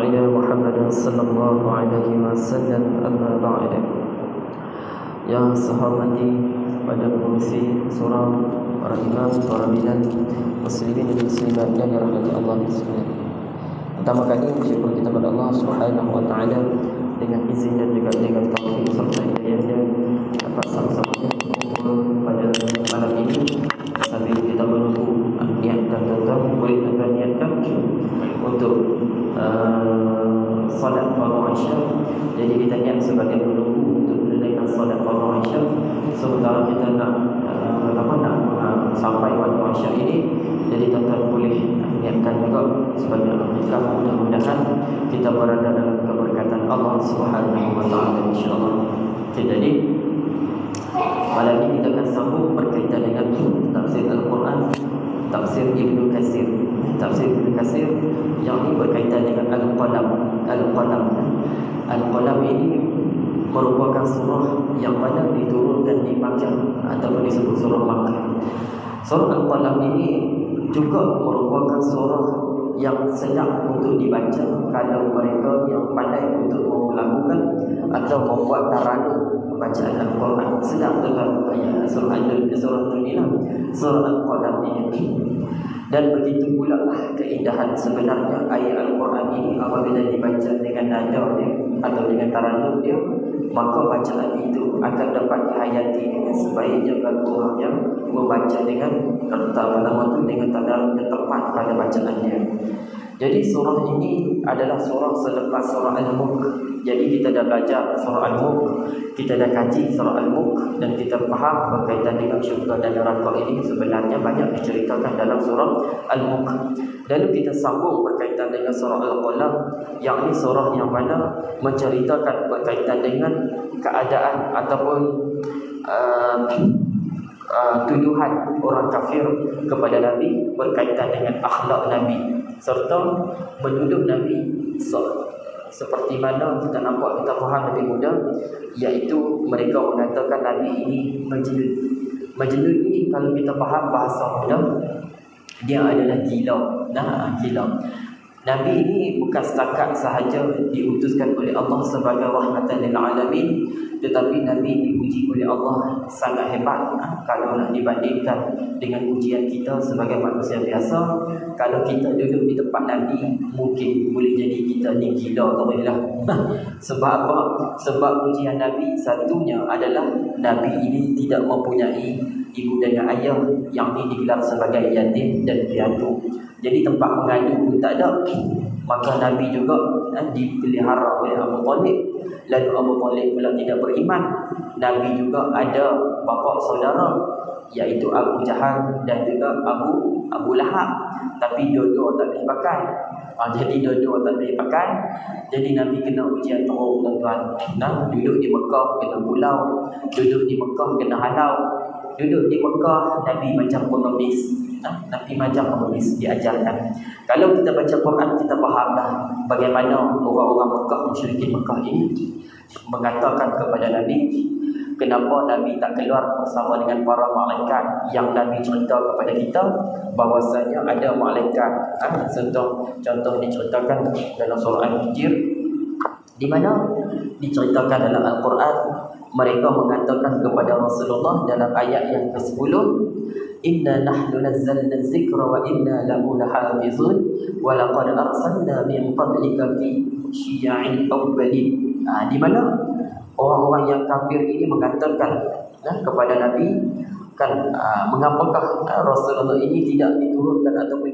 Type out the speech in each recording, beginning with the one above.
إلى محمد صلى الله عليه wasallam. Amma ba'd. Yang saya hormati pada pengurusi surah, para imam, para bidan, muslimin dan muslimat yang dirahmati Allah sekalian. Pertama kali bersyukur kita kepada Allah Subhanahu wa taala dengan izin dan juga dengan taufik serta hidayahnya dapat sama-sama berkumpul pada malam ini sambil kita menunggu niatkan tuan-tuan boleh tuan-tuan niatkan untuk solat fardu Aisyah. Jadi kita niat sebagai menunggu untuk menunaikan solat fardu Aisyah sementara kita nak sampai waktu Aisyah ini. Jadi tuan-tuan boleh niatkan juga sebagai akikah. Mudah-mudahan kita berada dalam keberkatan Allah Subhanahu wa taala insyaallah. Jadi malam ini kita akan sambung berkaitan dengan tafsir Al-Quran, tafsir Ibnu Katsir. Tafsir Ibnu Katsir yang ini berkaitan dengan Al-Qalam. Al-Qalam ini merupakan surah yang mana diturunkan di Makkah ataupun disebut surah Makkah. Surah Al-Qalam ini juga merupakan surah yang sedap untuk dibaca kalau mereka yang pandai untuk melakukan atau membuat tarana bacaan Al-Quran. Sedap dalam surah Al-Qalam ini. Dan begitu pula keindahan sebenarnya ayat Al-Quran ini apabila dibaca dengan nada dia atau dengan taranum dia, maka bacaan itu akan dapat dihayati dengan sebaiknya kalau orang yang membaca dengan dengan taranum yang tepat pada bacaan dia. Jadi surah ini adalah surah selepas surah Al-Mulk. Jadi kita dah belajar surah Al-Mulk, kita dah kaji surah Al-Mulk dan kita faham berkaitan dengan syurga dan neraka ini sebenarnya banyak diceritakan dalam surah Al-Mulk. Lalu kita sambung berkaitan dengan surah Al-Qalam, yang ini surah yang mana menceritakan berkaitan dengan keadaan ataupun tuduhan orang kafir kepada Nabi berkaitan dengan akhlak Nabi serta menuduh Nabi seperti mana kita nampak, kita faham lebih mudah, iaitu mereka mengatakan Nabi ini majnun. Majnun ini kalau kita faham bahasa mudah, dia adalah gila. Gila. Nabi ini bukan setakat sahaja diutuskan oleh Allah sebagai rahmatan lil alamin, tetapi Nabi dipuji oleh Allah sangat hebat. Kalau nak dibandingkan dengan pujian kita sebagai manusia biasa, kalau kita duduk di tempat Nabi, mungkin boleh jadi kita ni gila atau tidak. Sebab apa? Sebab pujian Nabi satunya adalah Nabi ini tidak mempunyai ibu dan ayah, yang ini digelar sebagai yatim dan piatu. Jadi tempat mengadu pun tak ada. Maka Nabi juga dipelihara oleh Abu Talib. Lalu Abu Talib pula tidak beriman. Nabi juga ada bapa saudara, iaitu Abu Jahal dan juga Abu Lahab. Tapi dua-dua tak boleh pakai. Jadi dua-dua tak boleh pakai. Jadi Nabi kena ujian teruk, tuan-tuan. Duduk di Mekah kena pulau, duduk di Mekah kena halau. Duduk di Mekah Nabi macam pengemis. Nabi macam pengemis diajarkan. Kalau kita baca Quran, kita fahamlah bagaimana orang-orang Mekah, musyrikin Mekah ini mengatakan kepada Nabi, kenapa Nabi tak keluar bersama dengan para malaikat yang Nabi cerita kepada kita bahawasanya ada malaikat. Contoh diceritakan dalam surah Al-Hijr, di mana diceritakan dalam Al-Quran, mereka mengatakan kepada Rasulullah dalam ayat yang ke-10, inna nahnu nazzalna dzikra wa inna lahu lahafizun wa laqad arsalna min qablika fi syi'il awwalin. Di mana orang-orang yang kafir ini mengatakan kepada Nabi, mengapakah Rasulullah ini tidak diturunkan ataupun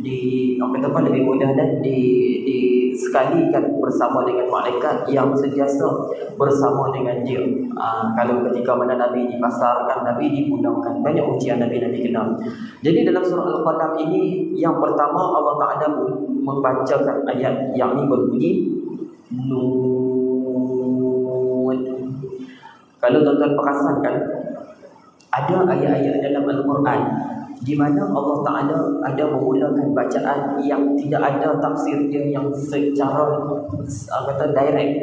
lebih mudah dan disekalikan bersama dengan malaikat yang sentiasa bersama dengan dia. Kalau ketika mana Nabi dipasarkan, Nabi dipunahkan, banyak ujian Nabi kena. Jadi dalam surah Al-Qalam ini, yang pertama Allah Ta'ala membacakan ayat yang ini berbunyi Nun. Kalau tuan-tuan perasankan, ada ayat-ayat dalam Al-Quran di mana Allah Ta'ala ada memulakan bacaan yang tidak ada tafsir dia yang secara direct.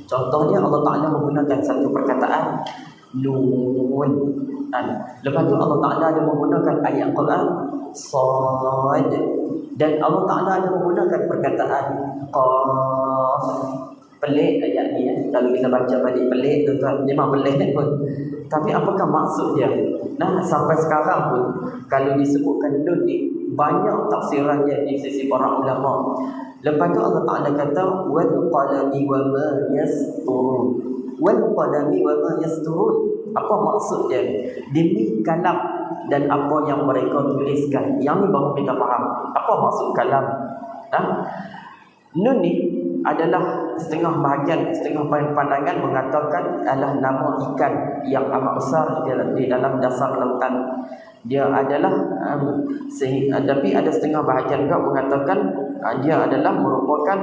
Contohnya Allah Ta'ala menggunakan satu perkataan Nun. Lepas tu Allah Ta'ala ada menggunakan ayat Quran Sad, dan Allah Ta'ala ada menggunakan perkataan Qaf. Pelik ayat ni kalau kita baca balik pelik tuan-tuan, memang pelik pun. Tapi apakah maksud dia? Sampai sekarang pun kalau disebutkan nun ni banyak tafsiran dia di sisi para ulama. Lepas tu Allah Ta'ala kata wal qalami wa ma yasturun. Wal qalami wa ma yasturun. Apa maksud dia? Demi kalam dan apa yang mereka tuliskan. Yang ni baru kita faham. Apa maksud kalam? Nun ni adalah setengah bahagian, setengah pandangan mengatakan adalah nama ikan yang amat besar di dalam dasar lautan. Dia adalah tapi ada setengah bahagian juga mengatakan dia adalah merupakan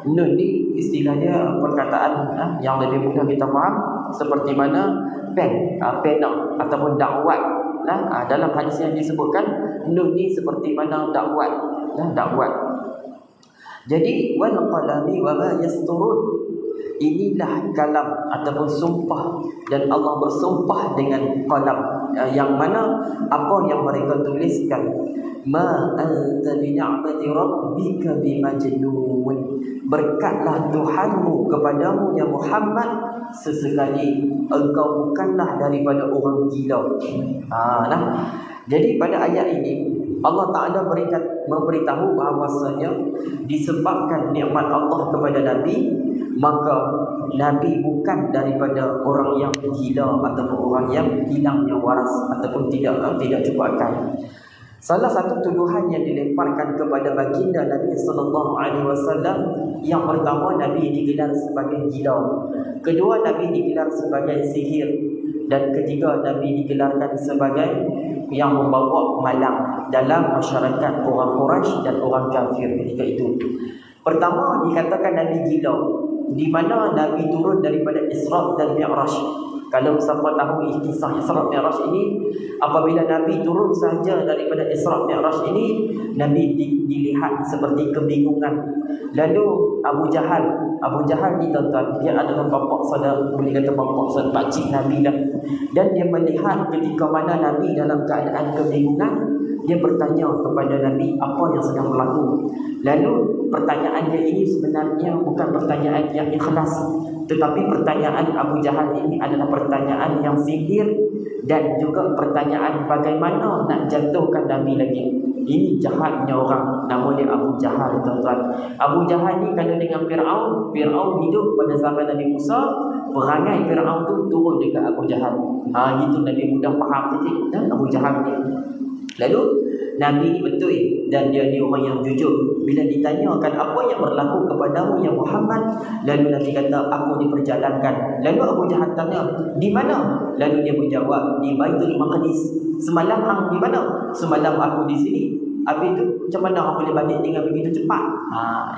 nun ni istilah dia perkataan yang lebih mudah kita faham seperti mana pena ataupun dakwat. Dalam hadis yang disebutkan nun ni seperti mana dakwat. Jadi wal qalami wa ma yasturun, inilah kalam ataupun sumpah, dan Allah bersumpah dengan qalam yang mana apa yang mereka tuliskan. Ma anta bi ni'mati rabbika bimajnun, berkatlah Tuhanmu kepadamu ya Muhammad sesekali engkau bukanlah daripada orang gila. Jadi pada ayat ini Allah Ta'ala memberitahu bahawasanya disebabkan nikmat Allah kepada Nabi, maka Nabi bukan daripada orang yang gila ataupun orang yang hilangnya waras ataupun tidak cukup akal. Salah satu tuduhan yang dilemparkan kepada baginda Nabi SAW, yang pertama Nabi digelar sebagai gila, kedua Nabi digelar sebagai sihir, dan ketiga Nabi digelarkan sebagai yang membawa malang dalam masyarakat orang Quraisy dan orang kafir ketika itu. Pertama dikatakan Nabi gila, di mana Nabi turun daripada Isra dan Mi'raj. Kalau siapa tahu kisah Isra Mi'raj ini, apabila Nabi turun sahaja daripada Isra Mi'raj ini, Nabi dilihat seperti kebingungan. Lalu Abu Jahal ni tuan-tuan, dia adalah bapa saudara, boleh kata bapa saudara pakcik Nabi lah. Dan dia melihat ketika mana Nabi dalam keadaan kebingungan, dia bertanya kepada Nabi apa yang sedang berlaku. Lalu pertanyaan dia ini sebenarnya bukan pertanyaan yang ikhlas, tetapi pertanyaan Abu Jahal ini adalah pertanyaan yang sihir, dan juga pertanyaan bagaimana nak jatuhkan Nabi lagi. Ini jahatnya orang, nama dia Abu Jahal tuan-tuan. Abu Jahal ni kalau dengan Fir'aun hidup pada zaman Nabi Musa, perangai Fir'aun tu turun dekat Abu Jahal. Gitu Nabi mudah faham titik Abu Jahal ni. Lalu Nabi ni betul dan dia ni orang yang jujur. Bila ditanyakan apa yang berlaku kepadamu ya Muhammad, lalu Nabi kata aku diperjalankan. Lalu Abu Jahal tanya, di mana? Lalu dia menjawab, di Baitul Maqdis. Semalam hang di mana? Semalam aku di sini. Habis itu macam mana orang boleh balik dengan begitu cepat?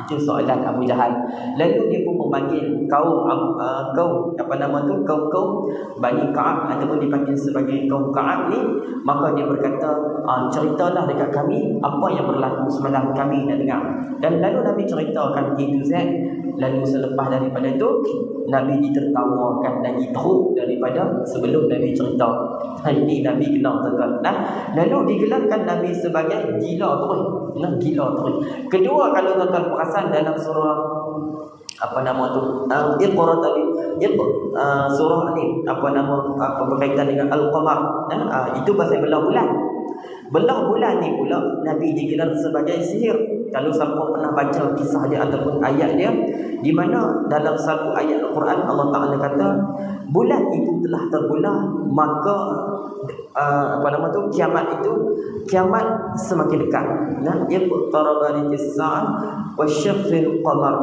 Itu soalan Abu Jahal. Lalu dia pun memanggil kaum Bani Ka'ab ataupun dipanggil sebagai kaum Ka'ab ni. Maka dia berkata, ceritalah dekat kami apa yang berlaku semalam, kami nak dengar. Dan lalu Nabi ceritakan A to Z. Lalu selepas daripada itu Nabi ditertawakan lagi teruk daripada sebelum Nabi cerita. Ini Nabi kenal tuan-tuan. Lalu digelarkan Nabi sebagai gila terus. Kedua, kalau tuan-tuan perasan dalam surah Iqra tadi, surah ni berkaitan dengan Al-Qamar. Itu pasal belah bulan. Belah bulan ni pula Nabi digelar sebagai sihir. Kalau siapa pernah baca kisah dia ataupun ayat dia, di mana dalam satu ayat Al-Quran Allah Ta'ala kata bulan itu telah terbelah, maka kiamat semakin dekat. Iqtarabatitis sa'ah wasyaqqil qamar.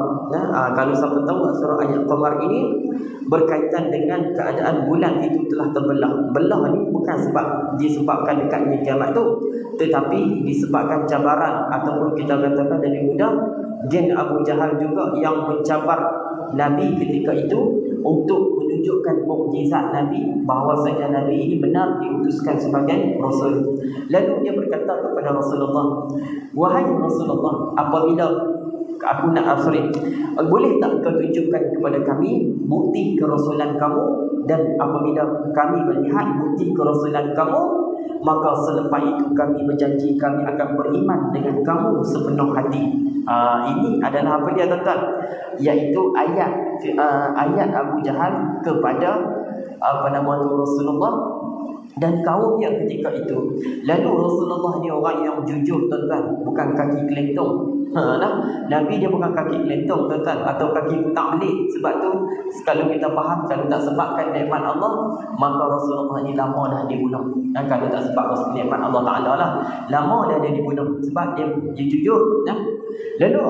Kalau siapa tahu surah ayat Qamar ini berkaitan dengan keadaan bulan itu telah terbelah. Belah ni bukan sebab disebabkan dekatnya kiamat tu, tetapi disebabkan cabaran ataupun kita katakan lebih mudah, jin Abu Jahal juga yang mencabar Nabi ketika itu untuk menunjukkan mukjizat Nabi, bahawasanya Nabi ini benar diutuskan sebagai Rasul. Lalu dia berkata kepada Rasulullah, wahai Rasulullah, apabila boleh tak kau tunjukkan kepada kami bukti kerasulan kamu, dan apabila kami melihat bukti kerasulan kamu, maka selepas itu kami berjanji kami akan beriman dengan kamu sepenuh hati. Ini adalah apa dia, tuan-tuan? Iaitu ayat Abu Jahal kepada Rasulullah dan kaum yang ketika itu. Lalu Rasulullah ni orang yang jujur, tuan-tuan, bukan kaki kelentong. Nabi dia bukan kaki kelentong, tuan-tuan, atau kaki taklid. Sebab tu kalau kita faham, kalau tak sebabkan nikmat Allah, maka Rasulullah ni lama dah dibunuh. Kalau tak sebab nikmat Allah Ta'ala lah, lama dah dia dibunuh. Sebab dia jujur. Lalu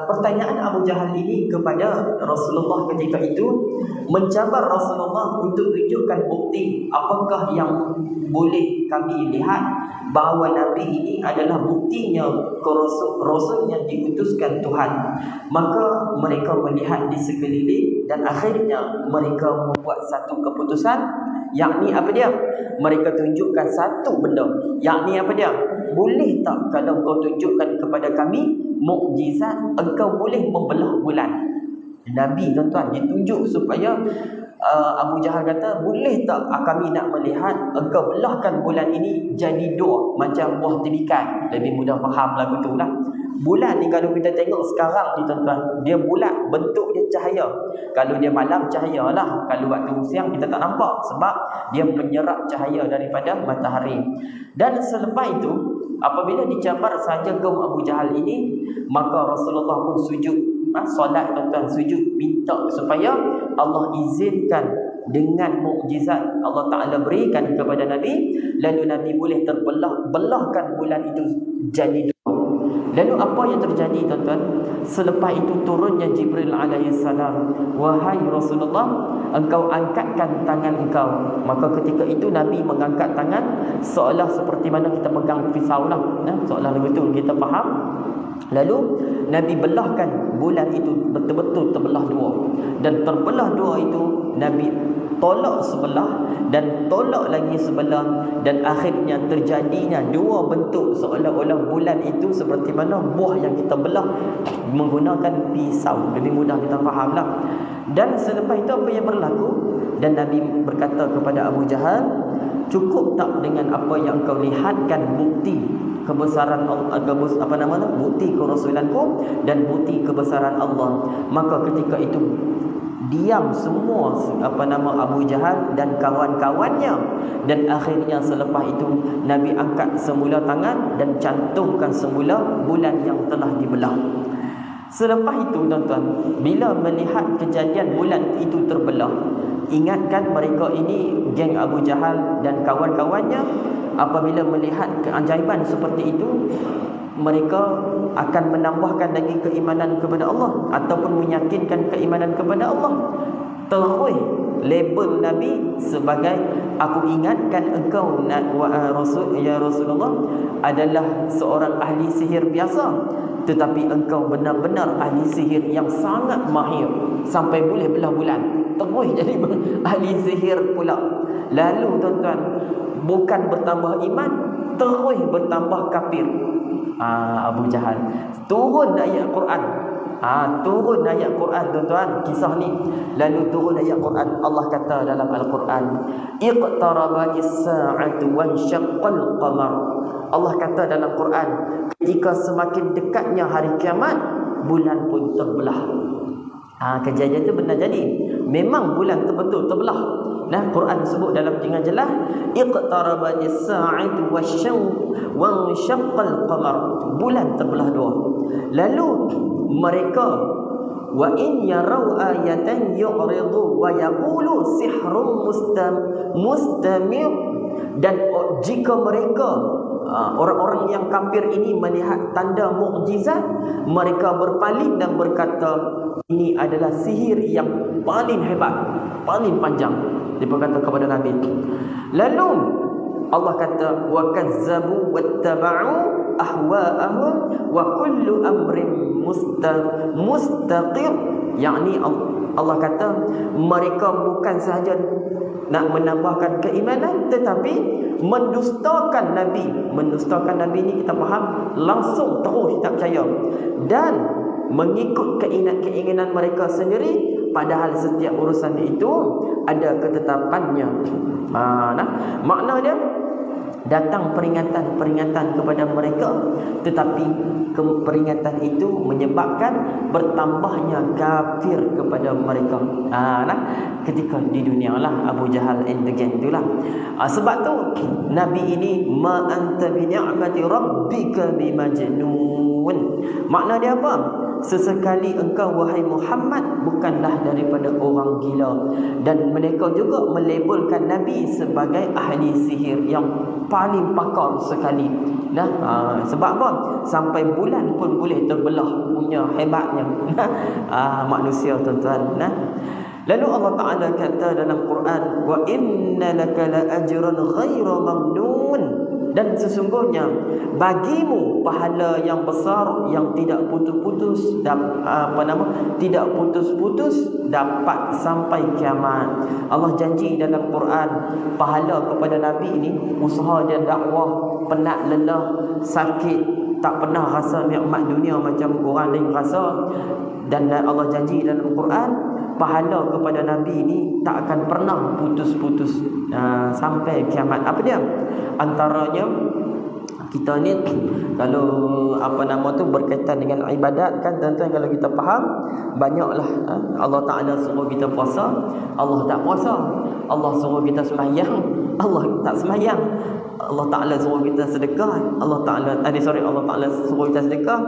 pertanyaan Abu Jahal ini kepada Rasulullah ketika itu mencabar Rasulullah untuk tunjukkan bukti apakah yang boleh kami lihat bahawa Nabi ini adalah buktinya Rasul yang diutuskan Tuhan. Maka mereka melihat di sekeliling dan akhirnya mereka membuat satu keputusan, yakni apa dia? Mereka tunjukkan satu benda, yakni apa dia? Boleh tak kalau kau tunjukkan kepada kami mukjizat engkau boleh membelah bulan? Nabi, tuan-tuan, ditunjuk supaya Abu Jahal kata, boleh tak kami nak melihat engkau belahkan bulan ini jadi dua macam buah temikan. Lebih mudah faham lagu tu lah. Bulan ni kalau kita tengok sekarang ni, tuan-tuan, dia bulat, bentuk dia cahaya. Kalau dia malam, cahaya lah. Kalau waktu siang kita tak nampak, sebab dia menyerap cahaya daripada matahari. Dan selepas itu, apabila dicabar saja kaum Abu Jahal ini, maka Rasulullah pun sujud, solat, tuan-tuan, sujud minta supaya Allah izinkan dengan mukjizat Allah Ta'ala berikan kepada Nabi, lalu Nabi boleh belahkan bulan itu jadi dua. Lalu apa yang terjadi, tuan-tuan? Selepas itu turunnya Jibril alaihissalam, wahai Rasulullah, engkau angkatkan tangan engkau. Maka ketika itu Nabi mengangkat tangan seolah seperti mana kita pegang pisau lah, seolah betul kita faham. Lalu Nabi belahkan bulan itu, betul-betul terbelah dua. Dan terbelah dua itu Nabi tolak sebelah dan tolak lagi sebelah, dan akhirnya terjadinya dua bentuk seolah-olah bulan itu seperti mana buah yang kita belah menggunakan pisau. Lebih mudah kita fahamlah. Dan selepas itu apa yang berlaku? Dan Nabi berkata kepada Abu Jahal, cukup tak dengan apa yang kau lihatkan bukti kebesaran bukti kerasulanku dan bukti kebesaran Allah? Maka ketika itu diam semua Abu Jahal dan kawan-kawannya, dan akhirnya selepas itu Nabi angkat semula tangan dan cantumkan semula bulan yang telah dibelah. Selepas itu, tuan-tuan, bila melihat kejadian bulan itu terbelah, ingatkan mereka ini geng Abu Jahal dan kawan-kawannya, apabila melihat keajaiban seperti itu, mereka akan menambahkan lagi keimanan kepada Allah ataupun meyakinkan keimanan kepada Allah. Terus label Nabi sebagai, aku ingatkan engkau Rasulullah adalah seorang ahli sihir biasa, tetapi engkau benar-benar ahli sihir yang sangat mahir sampai boleh belah bulan. Terus jadi ahli sihir pula. Lalu, tuan-tuan, bukan bertambah iman, terus bertambah kafir. Abu Jahal. Turun ayat Quran. Turun ayat Quran, tuan-tuan, kisah ni. Lalu turun ayat Quran. Allah kata dalam Al-Quran, iqtarabatis sa'atu wansyaqqal qamar. Allah kata dalam Quran, ketika semakin dekatnya hari kiamat, bulan pun terbelah. Kejadian itu benar jadi. Memang bulan betul terbelah. Quran sebut dalam dengan jelas, iqtarabatis sa'atu wansyaqqal qamar. Bulan terbelah dua. Lalu mereka, wa in yarau ayatan yu'ridu wa yaqulu sihrun mustamir. Dan jika mereka, orang-orang yang kafir ini, melihat tanda mukjizat, mereka berpaling dan berkata, ini adalah sihir yang paling hebat, paling panjang. Dia berkata kepada Nabi. Lalu Allah kata, wa kazzabu wattaba'u ahwa'ahum wa kullu amrin mustaqir. Yakni Allah kata, mereka bukan sahaja nak menambahkan keimanan, tetapi mendustakan Nabi. Mendustakan Nabi ni kita faham langsung terus tak percaya. Dan mengikut keinginan mereka sendiri, padahal setiap urusan itu ada ketetapannya. Makna dia, datang peringatan kepada mereka, tetapi peringatan itu menyebabkan bertambahnya kafir kepada mereka. Ketika di dunia lah Abu Jahal and the gang itulah. Sebab tu Nabi ini ma anta bi ni'mati rabbika bimajnun. Makna dia apa? Sesekali engkau wahai Muhammad bukanlah daripada orang gila. Dan mereka juga melabelkan Nabi sebagai ahli sihir yang paling pakar sekali. Sebab apa? Sampai bulan pun boleh terbelah, punya hebatnya manusia, tuan-tuan. Lalu Allah Ta'ala kata dalam Quran, wa inna laka la ajran ghaira mamnun. Dan sesungguhnya bagimu pahala yang besar yang tidak putus-putus, tidak putus-putus dapat sampai kiamat. Allah janji dalam Quran pahala kepada Nabi ini, usaha dia dakwah, penat lelah, sakit, tak pernah rasa nikmat dunia macam orang lain rasa. Dan Allah janji dalam Quran pahala kepada Nabi ini tak akan pernah putus-putus sampai kiamat. Apa dia? Antaranya kita ni kalau berkaitan dengan ibadat kan, tuan-tuan, kalau kita faham banyaklah. Allah Ta'ala suruh kita puasa, Allah tak puasa. Allah suruh kita sembahyang, Allah tak sembahyang. Allah Ta'ala suruh kita sedekah, Allah Ta'ala suruh kita sedekah,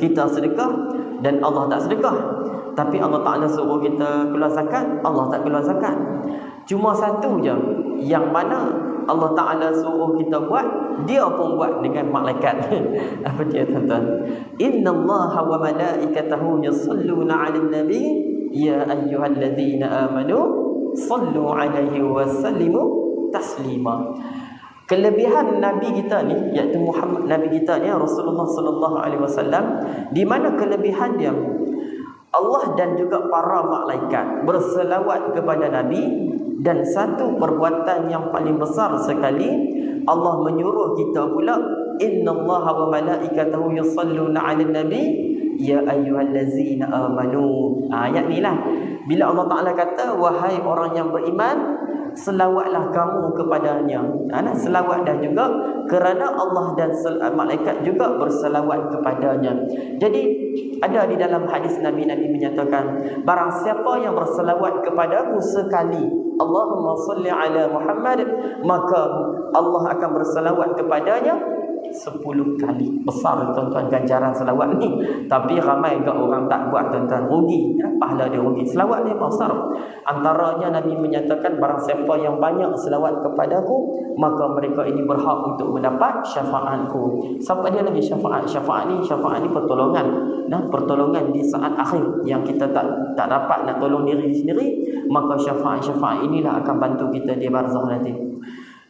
kita sedekah dan Allah tak sedekah. Tapi Allah Ta'ala suruh kita keluar zakat, Allah tak keluar zakat. Cuma satu je yang mana Allah Ta'ala suruh kita buat, dia pun buat dengan malaikat. Apa dia, tuan-tuan? Innallaha wa malaikatahu yusalluna 'alan nabi ya ayyuhalladzina amanu sallu 'alaihi wa sallimu taslima. Kelebihan Nabi kita ni, iaitu Muhammad, Nabi kita ni Rasulullah sallallahu alaihi wasallam, di mana kelebihan dia? Allah dan juga para malaikat berselawat kepada Nabi. Dan satu perbuatan yang paling besar sekali, Allah menyuruh kita pula, innallaha wa malaikatahu yusalluna 'alan nabi ya ayyuhallazina amanu. Ayat ni lah, bila Allah Ta'ala kata wahai orang yang beriman, selawatlah kamu kepadanya. Selawat dah juga kerana Allah dan malaikat juga berselawat kepadanya. Jadi ada di dalam hadis Nabi menyatakan, barang siapa yang berselawat kepadaku sekali, Allahumma salli ala Muhammad, maka Allah akan berselawat kepadanya 10 kali. Besar, tuan-tuan, ganjaran selawat ni. Tapi ramai ke orang tak buat, tuan-tuan. Rugi, pahala dia rugi. Selawat ni besar. Antaranya Nabi menyatakan, barang siapa yang banyak selawat kepadaku, maka mereka ini berhak untuk mendapat syafaatku. Sampai dia lagi syafaat. Syafaat ni pertolongan. Pertolongan di saat akhir yang kita tak dapat nak tolong diri sendiri, maka syafaat inilah akan bantu kita di barzakh nanti.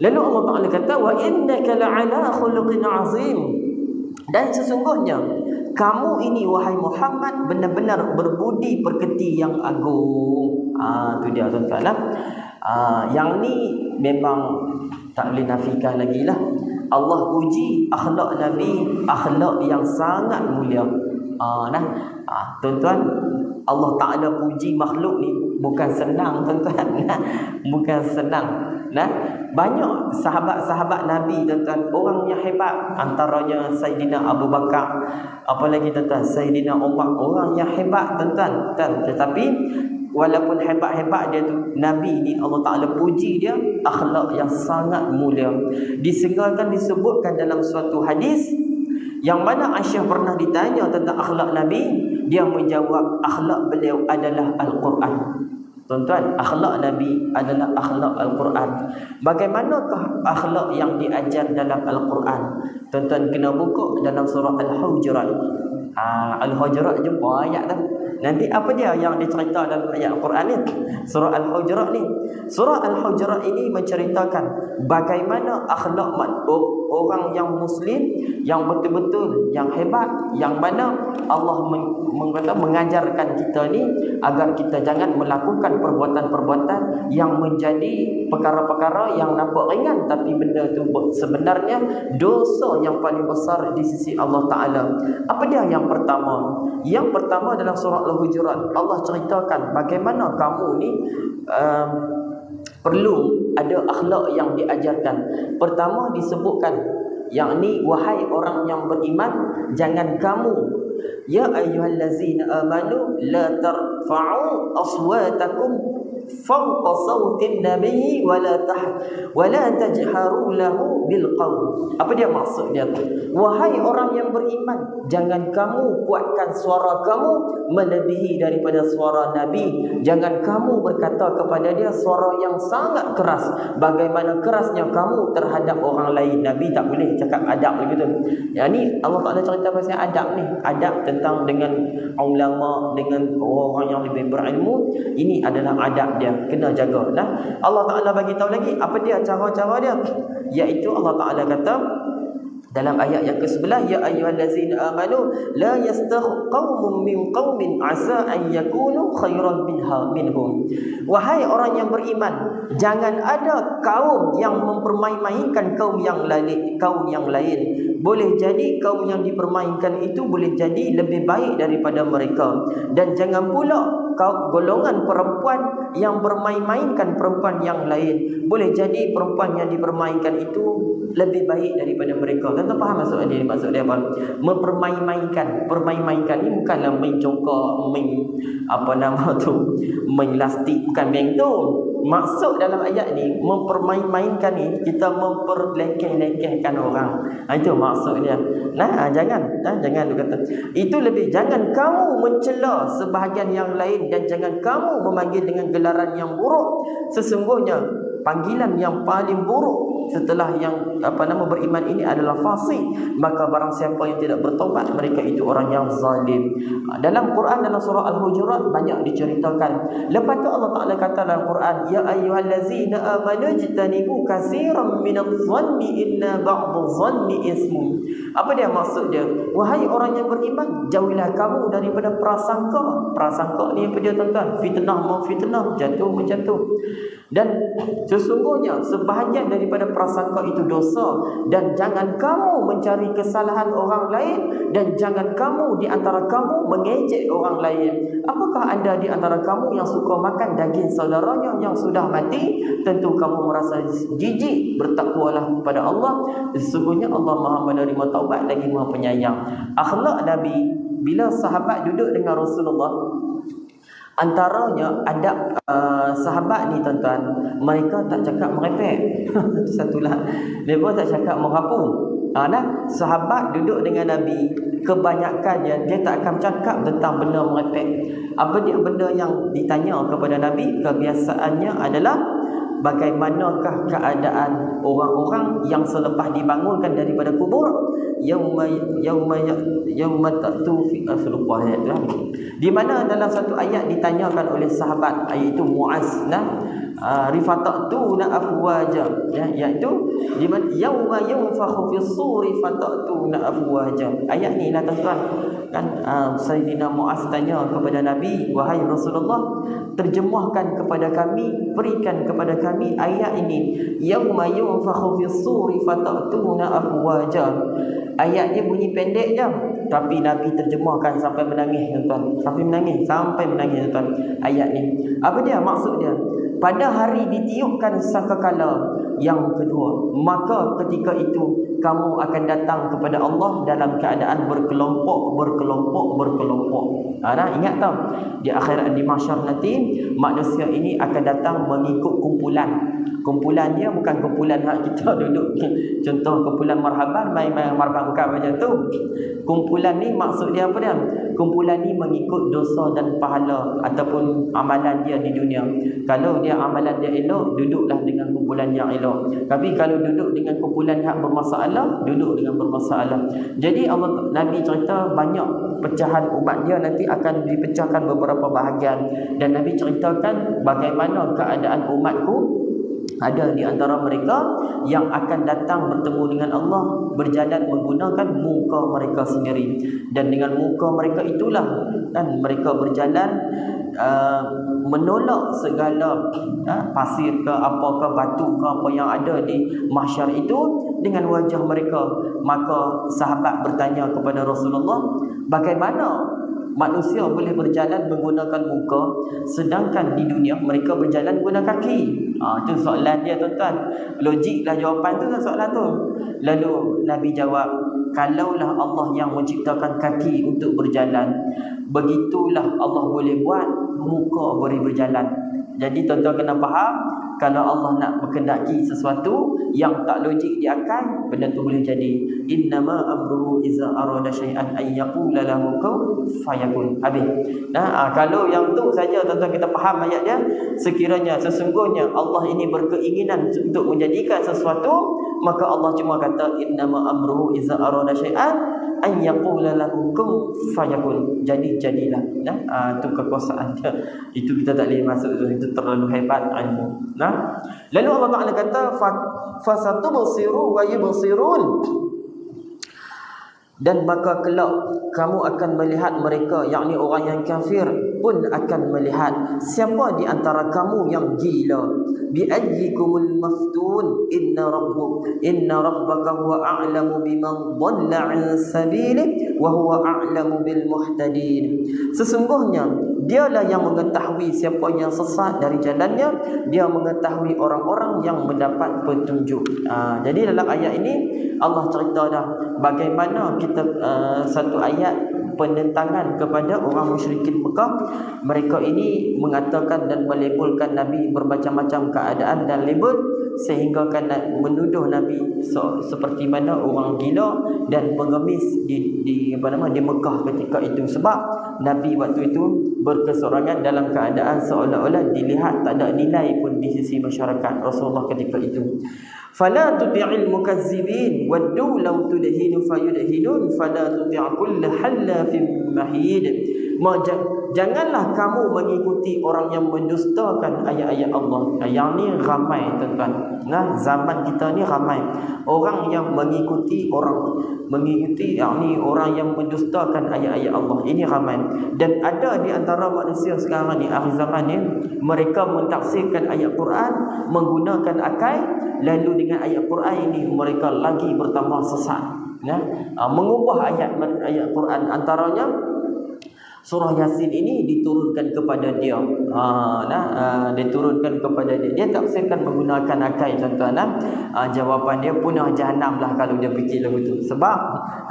Lalu Allah Ta'ala kata, wa innaka la'ala khuluqin azim. Dan sesungguhnya kamu ini wahai Muhammad benar-benar berbudi pekerti yang agung. Tu dia, tuan-tuan lah. Yang ni memang tak boleh nafikan lagi lah. Allah puji akhlak Nabi, akhlak yang sangat mulia. Tuan-tuan, Allah Ta'ala puji makhluk ni bukan senang, tuan-tuan. Bukan senang. Banyak sahabat-sahabat Nabi, tuan-tuan, orang yang hebat. Antaranya Sayyidina Abu Bakar, apalagi, tuan-tuan, Sayyidina Umar, orang yang hebat, tuan-tuan. Tetapi walaupun hebat-hebat dia tu, Nabi ni Allah Ta'ala puji dia akhlak yang sangat mulia. Disebutkan dalam suatu hadis yang mana Aisyah pernah ditanya tentang akhlak Nabi, dia menjawab akhlak beliau adalah Al-Quran. Tuan-tuan, akhlak Nabi adalah akhlak Al-Quran. Bagaimanakah akhlak yang diajar dalam Al-Quran? Tuan-tuan kena buka dalam surah Al-Hujurat. Al-Hujurat, jumpa ayat tu. Nanti apa dia yang dicerita dalam ayat Al-Quran ni? Surah Al-Hujurat ni. Surah Al-Hujurat ini menceritakan bagaimana akhlak orang yang Muslim, yang betul-betul, yang hebat, yang mana Allah mengajarkan kita ni agar kita jangan melakukan perbuatan-perbuatan yang menjadi perkara-perkara yang nampak ringan, tapi benda tu sebenarnya dosa yang paling besar di sisi Allah Ta'ala. Apa dia yang pertama? Yang pertama dalam surah Al-Hujurat, Allah ceritakan bagaimana kamu ni perlu ada akhlak yang diajarkan. Pertama disebutkan, yakni wahai orang yang beriman, jangan kamu, ya ayyuhallazina amanu la tarfa'u aswatakum fawqa sawtin nabiyyi wa la tajharu lahu bil qawl. Apa dia maksud dia? Wahai orang yang beriman, jangan kamu kuatkan suara kamu melebihi daripada suara Nabi. Jangan kamu berkata kepada dia suara yang sangat keras, bagaimana kerasnya kamu terhadap orang lain. Nabi tak boleh cakap adab begitu. Yang ni Allah Taala cerita pasal adab ni, adab tentang dengan ulama, dengan orang yang lebih berilmu. Ini adalah adab dia, kena jaga. Nah, Allah Taala bagi tahu lagi apa dia cara-cara dia, iaitu Allah Taala kata dalam ayat yang ke-11, ya ayyuhallazina amanu la yastakhu qaumun min qaumin asa an yakunu khairan minhum. Wahai orang yang beriman, jangan ada kaum yang mempermain-mainkan kaum yang lain. Boleh jadi kaum yang dipermainkan itu boleh jadi lebih baik daripada mereka. Dan jangan pula golongan perempuan yang bermain-mainkan perempuan yang lain. Boleh jadi perempuan yang dipermainkan itu lebih baik daripada mereka. Tuan-tuan faham maksud dia? Maksud dia apa? Mempermain-mainkan. Permain-mainkan ni bukanlah main congkak, main main lastik, bukan main tu. Maksud dalam ayat ni, mempermain-mainkan ni, kita memperlekeh-lekehkan orang. Itu maksud dia. Jangan lu kata. Itu lebih, jangan kamu mencela sebahagian yang lain dan jangan kamu memanggil dengan gelaran yang buruk. Sesungguhnya panggilan yang paling buruk setelah yang beriman ini adalah fasik. Maka barang siapa yang tidak bertaubat, mereka itu orang yang zalim. Dalam Quran, dalam surah Al-Hujurat banyak diceritakan. Lepas tu Allah Ta'ala kata dalam Quran, ya ayyuhallazina amanu jtanibu katsiran minadh-dhanni inna ba'dadh-dhanni ismun. Apa dia maksud dia? Wahai orang yang beriman, jauhilah kamu daripada prasangka. Prasangka ni apa dia tuan-tuan? Fitnah memfitnah, jatuh menjatuh. Dan sesungguhnya sebahagian daripada prasangka itu dosa. Dan jangan kamu mencari kesalahan orang lain, dan jangan kamu di antara kamu mengejek orang lain. Apakah anda di antara kamu yang suka makan daging saudaranya yang sudah mati? Tentu kamu merasa jijik. Bertakwalah kepada Allah. Sesungguhnya Allah Maha menerima taubat lagi Maha penyayang. Akhlak Nabi bila sahabat duduk dengan Rasulullah, antaranya adab sahabat ni tuan-tuan, mereka tak cakap merepek. Satulah, mereka tak cakap merapu. Sahabat duduk dengan Nabi, kebanyakannya dia tak akan cakap tentang benda merepek. Apa dia benda yang ditanya kepada Nabi? Kebiasaannya adalah bagaimanakah keadaan orang-orang yang selepas dibangunkan daripada kubur? Yauma ta'tu fi lupa ayat tu. Di mana dalam satu ayat ditanyakan oleh sahabat, iaitu Muaz, rifata'tuna afwaja, iaitu di mana yauma yunfakhu fis suri fata'tuna afwaja. Ayat ni lah tuan-tuan kan. Sayyidina Muaz tanya kepada Nabi, wahai Rasulullah, terjemahkan kepada kami, berikan kepada kami ayat ini, yauma yunfakhu fis suri fata'tuna afwaja. Ayat dia bunyi pendek je, tapi Nabi terjemahkan sampai menangis tuan-tuan. Sampai menangis tuan-tuan ayat ni. Apa dia maksud dia? Pada hari ditiupkan sangkakala yang kedua, maka ketika itu kamu akan datang kepada Allah dalam keadaan berkelompok. Ingat tak? Di akhirat, di mahsyar nanti, manusia ini akan datang mengikut kumpulan. Kumpulan dia bukan kumpulan hak kita duduk contoh kumpulan marhaban, main-main marhaban, bukan macam tu. Kumpulan ni maksud dia apa dia? Kumpulan ni mengikut dosa dan pahala ataupun amalan dia di dunia. Kalau dia amalan dia elok, duduklah dengan kumpulan yang elok. elok. Tapi kalau duduk dengan kumpulan yang bermasalah, duduk dengan bermasalah. Jadi Nabi cerita banyak pecahan umat dia nanti akan dipecahkan beberapa bahagian, dan Nabi ceritakan bagaimana keadaan umatku. Ada di antara mereka yang akan datang bertemu dengan Allah berjalan menggunakan muka mereka sendiri, dan dengan muka mereka itulah dan mereka berjalan menolak segala pasir ke apakah batu ke apa yang ada di mahsyar itu dengan wajah mereka. Maka sahabat bertanya kepada Rasulullah, bagaimana manusia boleh berjalan menggunakan muka sedangkan di dunia mereka berjalan guna kaki? Itu soalan dia, tuan-tuan. Logiklah jawapan tu soalan tu. Lalu Nabi jawab, kalaulah Allah yang menciptakan kaki untuk berjalan, begitulah Allah boleh buat muka boleh berjalan. Jadi tuan-tuan kena faham, kalau Allah nak berkehendaki sesuatu yang tak logik di akal, benda tu boleh jadi. Innama amruhu iza arada syai'an ay yaqula lahu kun fayakun. Habis. Kalau yang tu saja tuan-tuan kita faham ayat dia, sekiranya sesungguhnya Allah ini berkeinginan untuk menjadikan sesuatu, maka Allah cuma kata innama amruhu iza arada syai'an an yaqula lahu kun fayakun. Jadilah. Itu kekuasaan dia. Itu kita tak boleh masuk, itu terlalu hebat ilmu. Lalu Allah Taala kata fasatubsiru wa yubsirun, dan maka kelak kamu akan melihat mereka, yakni orang yang kafir pun akan melihat siapa di antara kamu yang gila. Bi ayyikumul maftun inna rabbaka huwa a'lamu biman dhalla 'an sabili wa huwa a'lamu bil muhtadin. Sesungguhnya dialah yang mengetahui siapa yang sesat dari jalannya, dia mengetahui orang-orang yang mendapat petunjuk. Jadi dalam ayat ini Allah cerita dah bagaimana kita satu ayat penentangan kepada orang musyrikin Mekah. Mereka ini mengatakan dan melabelkan Nabi bermacam-macam keadaan dan label, sehingga kan menuduh Nabi seperti mana orang gila dan pengemis di Mekah ketika itu. Sebab Nabi waktu itu berkesorangan dalam keadaan seolah-olah dilihat tak ada nilai pun di sisi masyarakat Rasulullah ketika itu. Fala tuti'il mukazzibin waddu law tudhinu fayudhinun fala tuti' kull halafin mahid. Janganlah kamu mengikuti orang yang mendustakan ayat-ayat Allah. Yang ni ramai, tuan-tuan. Zaman kita ni ramai orang yang mengikuti yakni orang yang mendustakan ayat-ayat Allah. Ini ramai. Dan ada di antara manusia sekarang ni, akhir zaman ni, mereka mentafsirkan ayat Quran menggunakan akal, lalu dengan ayat Quran ini mereka lagi bertambah sesat. Mengubah ayat Quran, antaranya surah Yasin ini diturunkan kepada dia. Diturunkan kepada dia. Dia tafsirkan menggunakan akal, tuan-tuan. Jawapan dia punah jahanam lah kalau dia fikir lagu tu. Sebab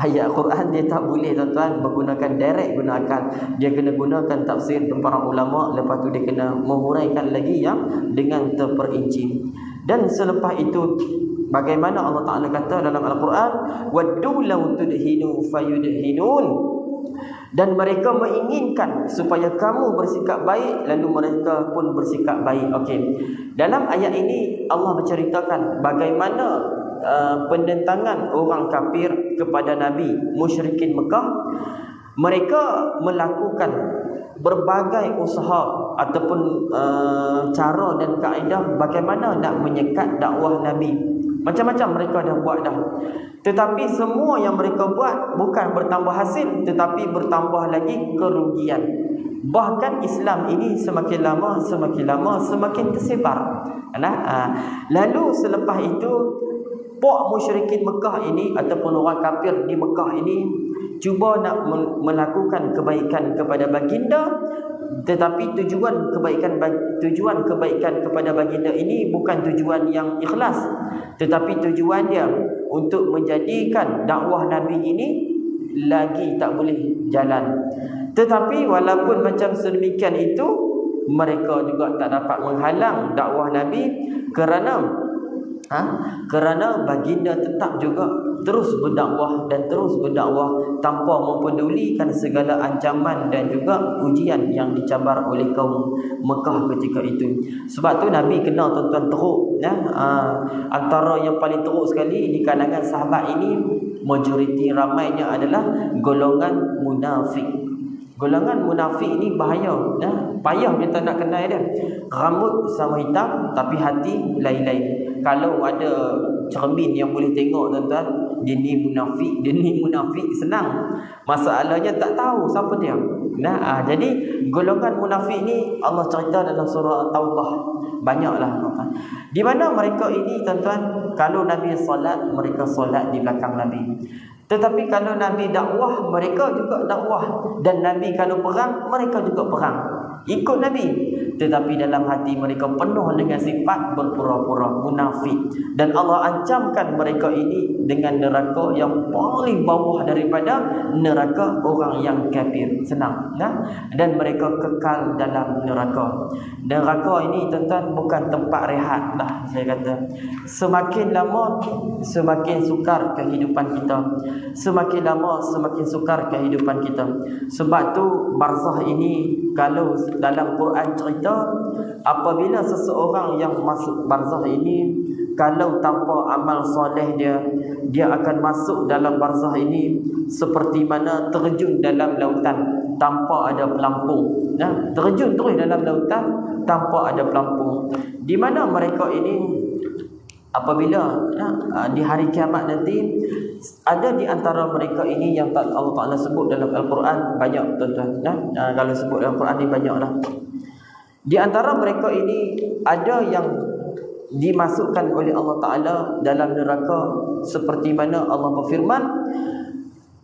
ayat Quran dia tak boleh, tuan-tuan, menggunakan direct guna akal. Dia kena gunakan tafsir para ulama, lepas tu dia kena menghuraikan lagi yang dengan terperinci. Dan selepas itu, bagaimana Allah Ta'ala kata dalam Al-Quran, waddu law tudhinu fayudhinun, dan mereka menginginkan supaya kamu bersikap baik, lalu mereka pun bersikap baik. Okey. Dalam ayat ini Allah menceritakan bagaimana penentangan orang kafir kepada Nabi musyrikin Mekah. Mereka melakukan berbagai usaha ataupun cara dan kaedah bagaimana nak menyekat dakwah Nabi. Macam-macam mereka dah buat dah. Tetapi semua yang mereka buat bukan bertambah hasil, tetapi bertambah lagi kerugian. Bahkan Islam ini semakin lama semakin tersebar. Lalu selepas itu, pok musyrikin Mekah ini ataupun orang kafir di Mekah ini cuba nak melakukan kebaikan kepada baginda, tetapi tujuan kebaikan kepada baginda ini bukan tujuan yang ikhlas, tetapi tujuan dia untuk menjadikan dakwah Nabi ini lagi tak boleh jalan. Tetapi walaupun macam sedemikian itu, mereka juga tak dapat menghalang dakwah Nabi, kerana baginda tetap juga terus berdakwah tanpa mempedulikan segala ancaman dan juga ujian yang dicabar oleh kaum Mekah ketika itu. Sebab tu Nabi kena, tuan-tuan, teruk Antara yang paling teruk sekali di kalangan sahabat ini, majoriti ramainya adalah golongan munafik. Golongan munafik ni bahaya, payah kita nak kenal dia. Rambut sama hitam tapi hati lain-lain. Kalau ada cermin yang boleh tengok tuan-tuan, dia ni munafik, senang. Masalahnya tak tahu siapa dia. Jadi golongan munafik ni Allah cerita dalam surah Taubah banyaklah. Di mana mereka ini tuan-tuan, kalau Nabi solat, mereka solat di belakang Nabi. Tetapi kalau Nabi dakwah, mereka juga dakwah. Dan Nabi kalau perang, mereka juga perang. Ikut Nabi. Tetapi dalam hati mereka penuh dengan sifat berpura-pura munafik. Dan Allah ancamkan mereka ini dengan neraka yang paling bawah daripada neraka orang yang kafir. Senang. Dan mereka kekal dalam neraka. Neraka ini tuan-tuan bukan tempat rehat lah, saya kata. Semakin lama semakin sukar kehidupan kita. Semakin lama semakin sukar kehidupan kita. Sebab tu barzah ini, kalau dalam Quran cerita, apabila seseorang yang masuk barzah ini, kalau tanpa amal soleh dia akan masuk dalam barzah ini seperti mana terjun dalam lautan tanpa ada pelampung. Terjun terus dalam lautan tanpa ada pelampung. Di mana mereka ini apabila di hari kiamat nanti, ada di antara mereka ini yang Allah Ta'ala sebut dalam Al-Quran banyak tuan-tuan. Kalau sebut dalam Al-Quran ni banyaklah. Di antara mereka ini ada yang dimasukkan oleh Allah Ta'ala dalam neraka seperti mana Allah berfirman,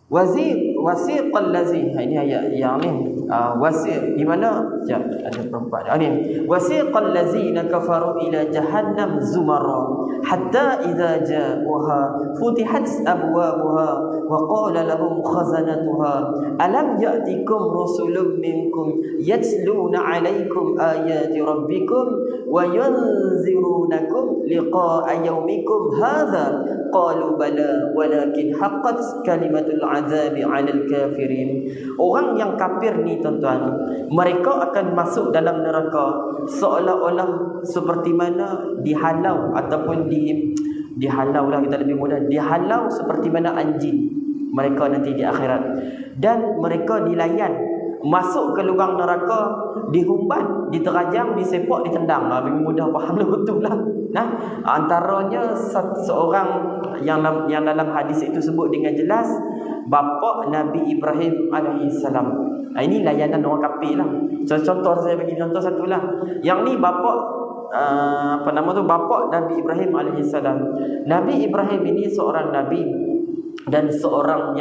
wasiqal lazina, ini ayat yang ni, wasiq di mana ada perempuan ni, wasiqal lazina kafaru ila jahannam zumara hatta idza ja'uha futihat abwabuha wa qala lahum khazanatuha alam ya'tikum rusulun minkum yatluna 'alaikum ayati rabbikum wa yunzirunakum liqa'a yawmikum hadha qalu bala walakin haqqat kalimatul azabi 'alal kafirin. Orang yang kafir ni tuan-tuan, mereka akan masuk dalam neraka seolah-olah seperti mana dihalau ataupun dihalau lah, kita lebih mudah, dihalau seperti mana anjing mereka nanti di akhirat. Dan mereka dilayan masuk ke lubang neraka, dihumban, diterajam, disepak, ditendang. Lebih mudah faham lah, betul lah. Antaranya seorang yang dalam hadis itu sebut dengan jelas, bapa Nabi Ibrahim alaihissalam. Ini layanan orang kafir lah. Contoh saya bagi contoh satu lah. Yang ni bapa bapa Nabi Ibrahim alaihissalam. Nabi Ibrahim ini seorang nabi dan seorang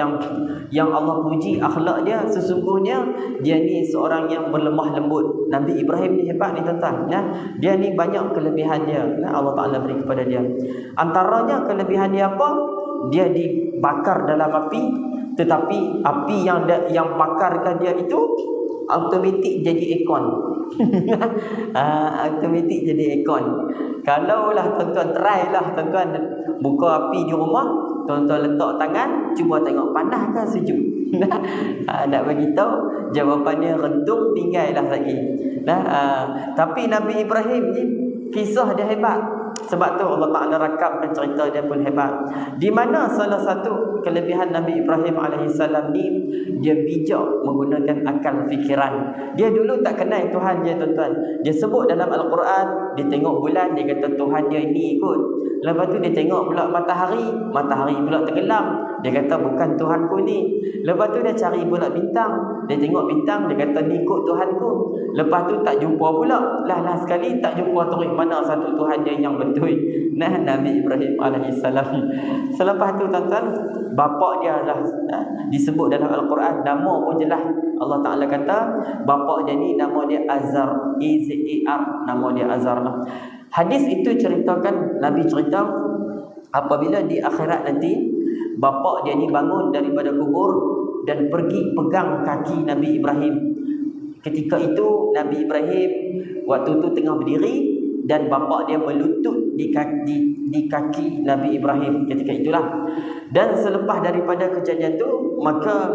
yang Allah puji akhlak dia. Sesungguhnya dia ni seorang yang berlemah lembut. Nabi Ibrahim ni hebat ni tuan-tuan, dia ni banyak kelebihan dia, Allah Ta'ala beri kepada dia. Antaranya kelebihan dia apa? Dia dibakar dalam api, tetapi api yang bakarkan dia itu automatik jadi aircon. Automatik jadi aircon. Kalaulah tuan-tuan try lah tuan-tuan buka api di rumah, tuan-tuan letak tangan, cuba tengok panas ke sejuk. Nak bagi tahu jawapannya rentung, tinggal lah lagi. Tapi Nabi Ibrahim ni kisah dia hebat. Sebab tu Allah Ta'ala rakam cerita dia pun hebat. Di mana salah satu kelebihan Nabi Ibrahim alaihissalam ni, dia bijak menggunakan akal fikiran. Dia dulu tak kenal Tuhan dia tuan-tuan. Dia sebut dalam Al-Quran, dia tengok bulan, dia kata Tuhan dia ini ikut. Lepas tu dia tengok pula matahari pula tenggelam, dia kata bukan Tuhanku ni. Lepas tu dia cari pula bintang, dia tengok bintang, dia kata ni ikut Tuhanku. Lepas tu tak jumpa pula. Lah sekali tak jumpa terus mana satu Tuhan dia yang betul. Nabi Ibrahim alaihissalam. Selepas tu tuan-tuan, bapa dia lah disebut dalam Al-Quran, nama pun jelas. Allah Ta'ala kata bapa dia ni nama dia Azar, A-Z-A-R, nama dia Azar lah. Hadis itu ceritakan, Nabi cerita apabila di akhirat nanti bapa dia ni bangun daripada kubur dan pergi pegang kaki Nabi Ibrahim. Ketika itu Nabi Ibrahim waktu tu tengah berdiri dan bapa dia melutut di kaki Nabi Ibrahim ketika itulah. Dan selepas daripada kejadian tu, maka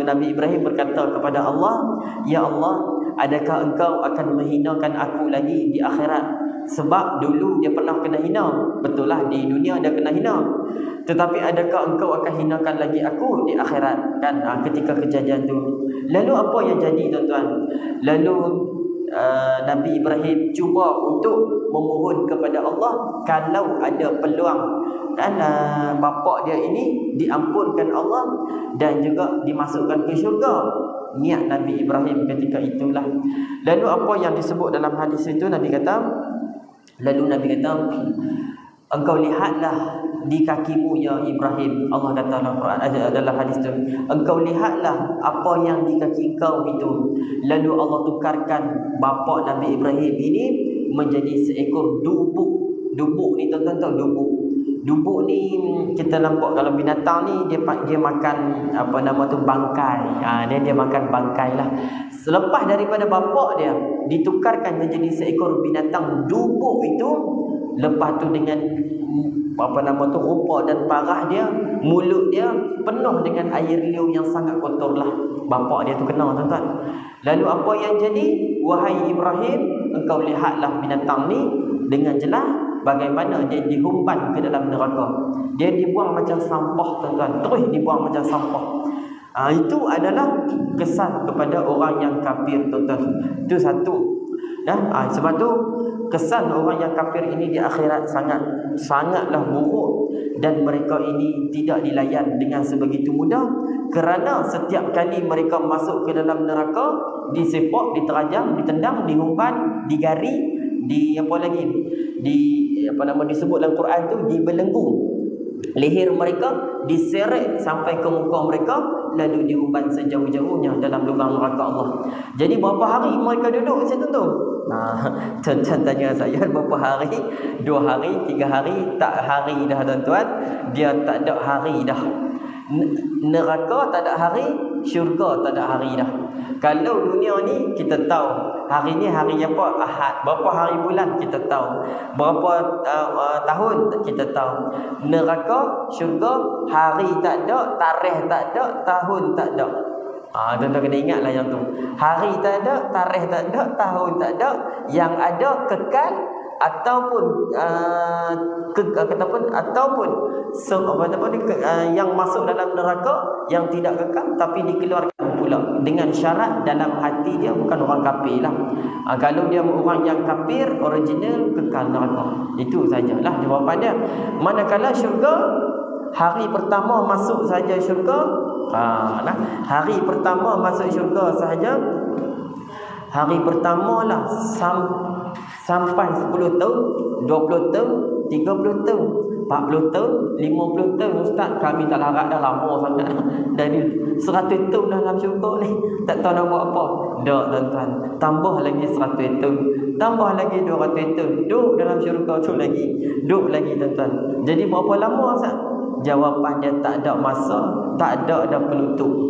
Nabi Ibrahim berkata kepada Allah, ya Allah, adakah engkau akan menghinakan aku lagi di akhirat Sebab dulu dia pernah kena hina. Betul lah, di dunia dia kena hina. Tetapi adakah engkau akan hinakan lagi aku di akhirat? Kan ketika kejadian tu. Lalu apa yang jadi tuan-tuan? Lalu Nabi Ibrahim cuba untuk memohon kepada Allah kalau ada peluang dan bapa dia ini diampunkan Allah dan juga dimasukkan ke syurga. Niat Nabi Ibrahim ketika itulah. Lalu apa yang disebut dalam hadis itu, Nabi kata, engkau lihatlah di kakimu ya Ibrahim. Allah kata dalam Quran, adalah hadis itu, engkau lihatlah apa yang di kaki kau itu. Lalu Allah tukarkan bapa Nabi Ibrahim ini menjadi seekor dubuk. Dubuk ni tuan-tuan tahu dubuk. Dubuk ni kita nampak kalau binatang ni dia makan apa nama tu, bangkai. Dia makan bangkai lah. Selepas daripada bapa dia ditukarkan menjadi seekor binatang dubuk itu, lepas tu dengan apa nama tu, rupa dan parah dia, mulut dia penuh dengan air liur yang sangat kotor lah. Bapa dia tu kena tuan-tuan. Lalu apa yang jadi? Wahai Ibrahim, engkau lihatlah binatang ni dengan jelas bagaimana dia dihumban ke dalam neraka. Dia dibuang macam sampah tuan-tuan. Terus dibuang macam sampah. Itu adalah kesan kepada orang yang kafir tuan-tuan. Itu satu. Dan sebab tu kesan orang yang kafir ini di akhirat sangatlah buruk, dan mereka ini tidak dilayan dengan sebegitu mudah, kerana setiap kali mereka masuk ke dalam neraka, disepak, diterajam, ditendang, dihumban, digari, disebut dalam Quran tu, dibelenggu leher mereka, diseret sampai ke muka mereka, lalu diumban sejauh-jauhnya dalam lubang neraka Allah. Jadi berapa hari mereka duduk situ tu? Tuan-tuan tanya saya, berapa hari? 2 hari, 3 hari, tak hari dah tuan-tuan. Dia tak ada hari dah. Neraka tak ada hari, syurga tak ada hari dah. Kalau dunia ni kita tahu hari ni hari apa? Ahad. Berapa hari bulan kita tahu. Berapa tahun kita tahu. Neraka, syurga, hari tak ada, tarikh tak ada, tahun tak ada. Tuan-tuan kena ingatlah yang tu. Hari tak ada, tarikh tak ada, tahun tak ada. Yang ada kekal ataupun yang masuk dalam neraka yang tidak kekal tapi dikeluarkan pula dengan syarat dalam hati dia bukan orang kafir lah. Kalau dia orang yang kafir original, kekal neraka. Itu sajalah jawapan dia. Manakala syurga, hari pertama masuk saja syurga, hari pertama masuk syurga sahaja, hari pertama lah sampai 10 tahun, 20 tahun, 30 tahun, 40 tahun, 50 tahun. Ustaz, kami tak larat dah lama sangat. Dari 100 tahun dalam syurga ni, tak tahu nak buat apa. Tak tuan-tuan, tambah lagi 100 tahun, tambah lagi 200 tahun, duduk dalam syurga tu lagi, duduk lagi tuan-tuan. Jadi berapa lama Ustaz? Jawapannya tak ada masa, tak ada penutup.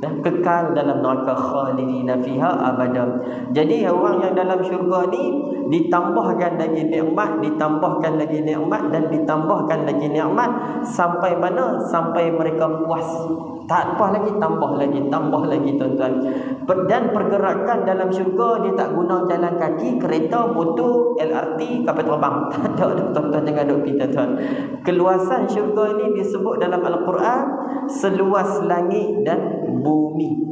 Kekal dalam neraka, khalidina fiha abada. Jadi orang yang dalam syurga ni ditambahkan lagi nikmat, ditambahkan lagi nikmat, dan ditambahkan lagi nikmat sampai mana? Sampai mereka puas. Tak apa lagi, tambah lagi tuan-tuan. Dan pergerakan dalam syurga dia tak guna jalan kaki, kereta, motor, LRT, kapal terbang. Tak ada tuan-tuan, jangan duk pergi tuan-tuan. Keluasan syurga ini disebut dalam Al-Quran seluas langit dan bumi.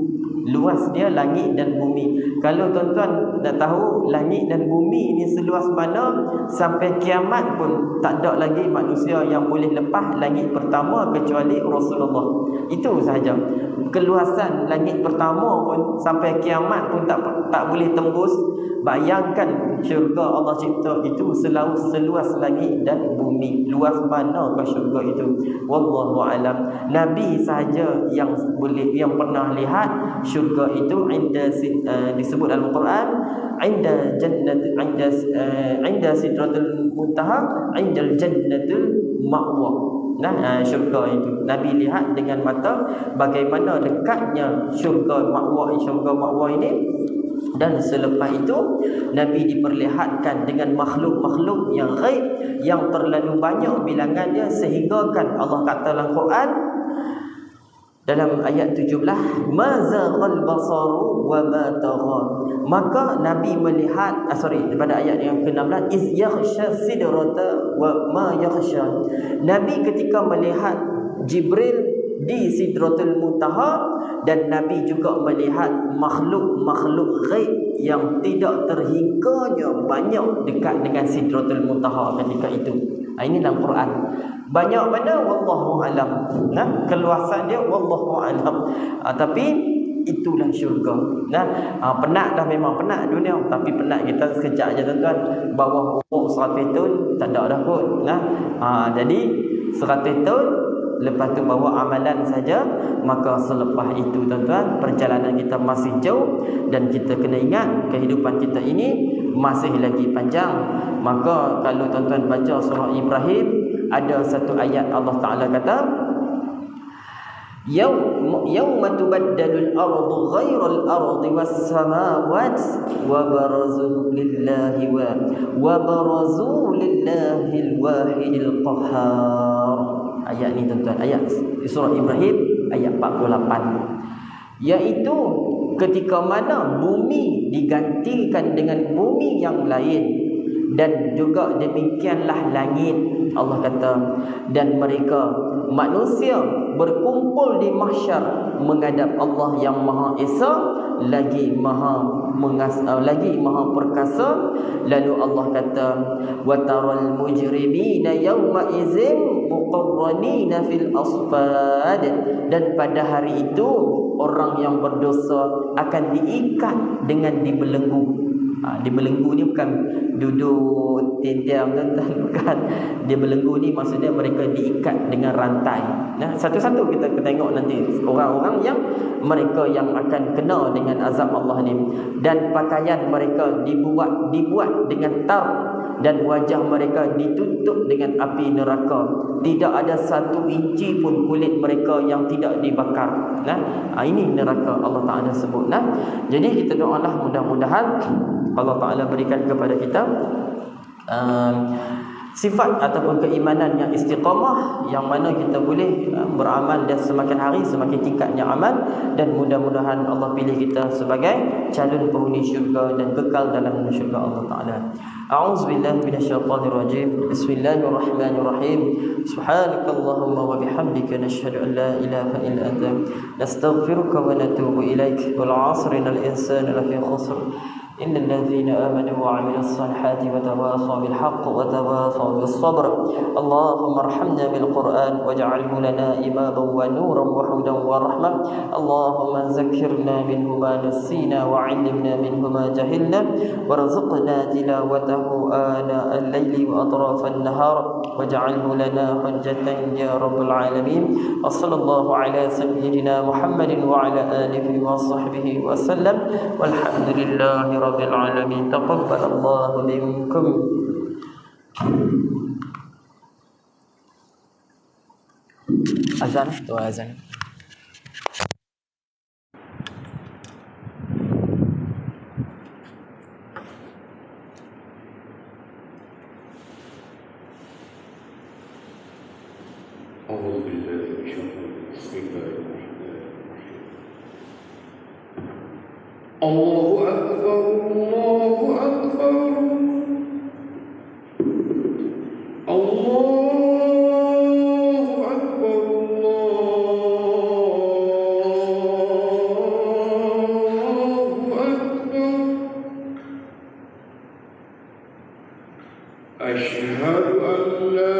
Luas dia langit dan bumi. Kalau tuan-tuan nak tahu langit dan bumi ini seluas mana, sampai kiamat pun tak ada lagi manusia yang boleh lepas langit pertama kecuali Rasulullah. Itu sahaja. Keluasan langit pertama pun sampai kiamat pun tak boleh tembus. Bayangkan syurga Allah cipta itu seluas langit dan bumi. Luas mana ke syurga itu? Wallahu alam. Nabi sahaja yang pernah lihat syurga itu disebut dalam Quran inda sidratul muntaha, indal jannatul ma'wa. Syurga itu Nabi lihat dengan mata bagaimana dekatnya syurga ma'wa ini. Dan selepas itu Nabi diperlihatkan dengan makhluk-makhluk yang ghaib yang terlalu banyak bilangannya, sehingga kan Allah kata dalam Quran dalam ayat 17, mazaghal basaru wa ma tagha. Maka Nabi melihat pada ayat yang ke-16, iz yakhsha sidrata wa ma yakhsha. Nabi ketika melihat Jibril di Sidratul Muntaha, dan Nabi juga melihat makhluk-makhluk ghaib yang tidak terhingganya banyak dekat dengan Sidratul Muntaha ketika itu. Ini dalam Quran. Banyak mana wallahu alam. Keluasan dia wallahu alam. Tapi itulah syurga. Penat dah, memang penat dunia, tapi penat kita sekejap aja tuan-tuan. Bawah umur 100 tahun tak ada dah kot. Jadi 100 tahun, lepas tu bawa amalan saja. Maka selepas itu tuan-tuan, perjalanan kita masih jauh, dan kita kena ingat kehidupan kita ini masih lagi panjang. Maka kalau tuan-tuan baca surah Ibrahim, ada satu ayat Allah Ta'ala kata, Yawma tubaddalul ardu ghairal ardi was samawat wa barazu lillahi al-wahidil qahhar. Ayat ni tuan-tuan, ayat surah Ibrahim ayat 48, iaitu ketika mana bumi digantikan dengan bumi yang lain, dan juga demikianlah langit. Allah kata, dan mereka manusia berkumpul di mahsyar menghadap Allah yang Maha Esa, lagi Maha perkasa. Lalu Allah kata, wa taral mujrimina yawma idzin muqarranina fil asfad. Dan pada hari itu orang yang berdosa akan diikat dengan dibelenggu. Dibelenggu ni bukan duduk tiam-tiam, bukan. Dibelenggu ni maksudnya mereka diikat dengan rantai. Satu-satu kita tengok nanti orang-orang yang mereka yang akan kena dengan azab Allah ni. Dan pakaian mereka dibuat dengan tar, dan wajah mereka ditutup dengan api neraka. Tidak ada satu inci pun kulit mereka yang tidak dibakar. Ini neraka Allah Ta'ala sebut. Jadi kita doalah mudah-mudahan Allah Ta'ala berikan kepada kita sifat ataupun keimanan yang istiqamah, yang mana kita boleh beramal, dan semakin hari semakin tingkatnya amal, dan mudah-mudahan Allah pilih kita sebagai calon penghuni syurga dan kekal dalam syurga Allah Ta'ala. A'udzubillahi minasyaitonirrajim. Bismillahirrahmanirrahim. Subhanakallahumma wa bihamdika nashhadu an la ilaha illa anta nastaghfiruka wa natubu ilaik. Wal 'asri innal insana lafi khusr. إن الذين آمنوا وعملوا الصالحات وتواصوا بالحق وتواصوا بالصبر. اللهم ارحمنا بالقرآن واجعله لنا إماما ونورا وهدى ورحمة. اللهم ذكرنا منه ما نسينا وعلمنا منه ما جهلنا وارزقنا تلاوته آناء الليل وأطراف النهار واجعله لنا حجة يا رب العالمين. وصلى الله على سيدنا محمد وعلى آله وصحبه وسلم والحمد لله رب العالمين. تقبل الله منكم. Azan, doa azan. Allahu Akbar, Allahu Akbar, Allahu Akbar, Allahu Akbar. Asyhadu an la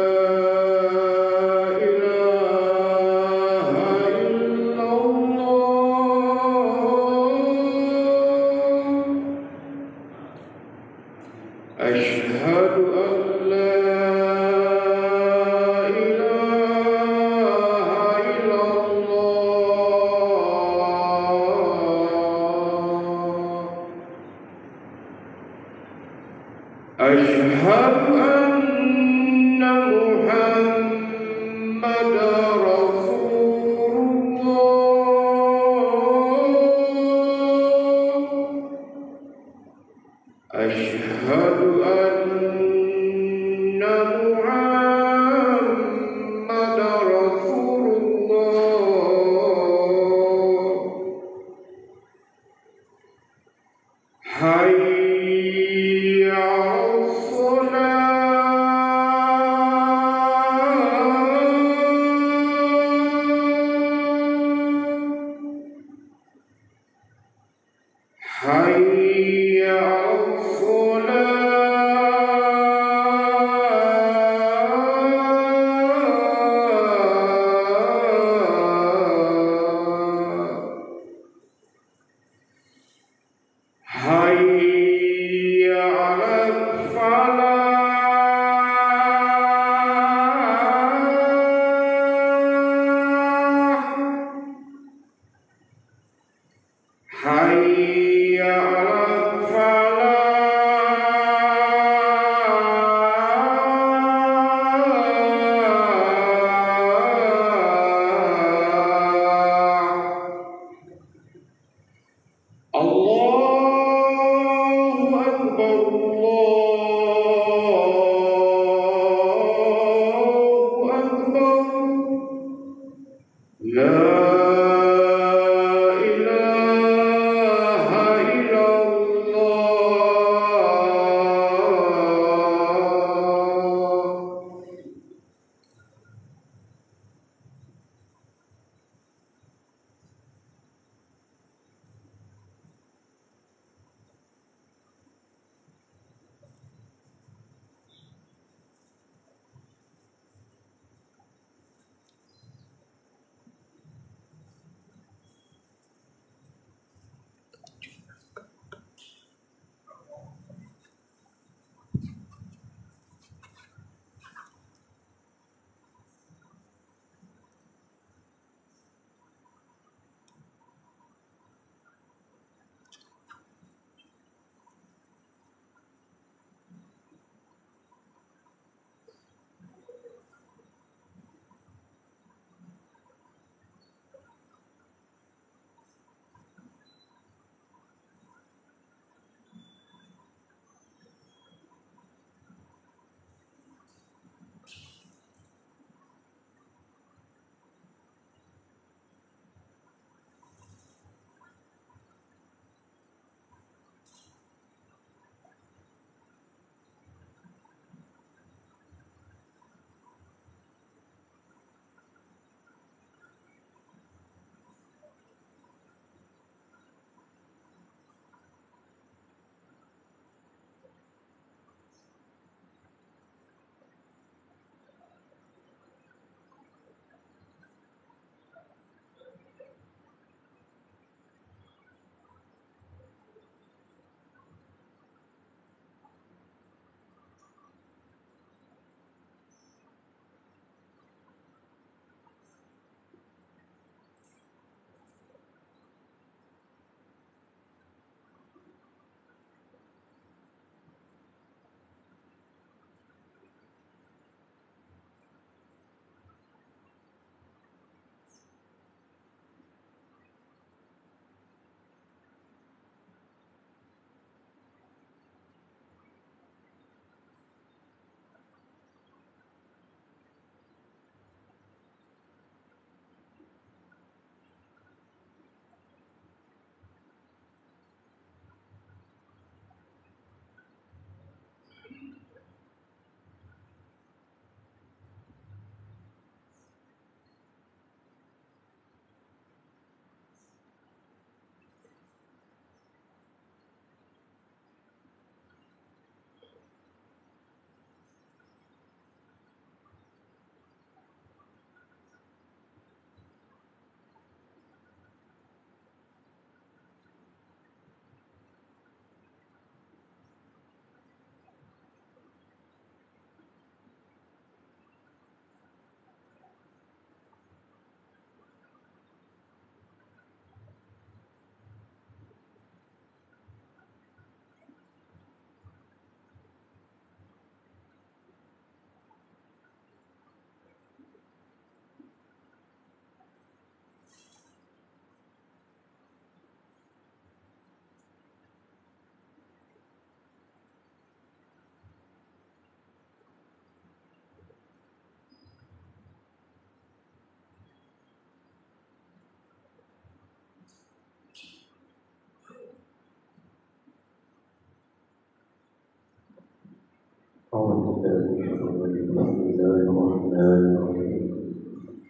الرحمن الرحيم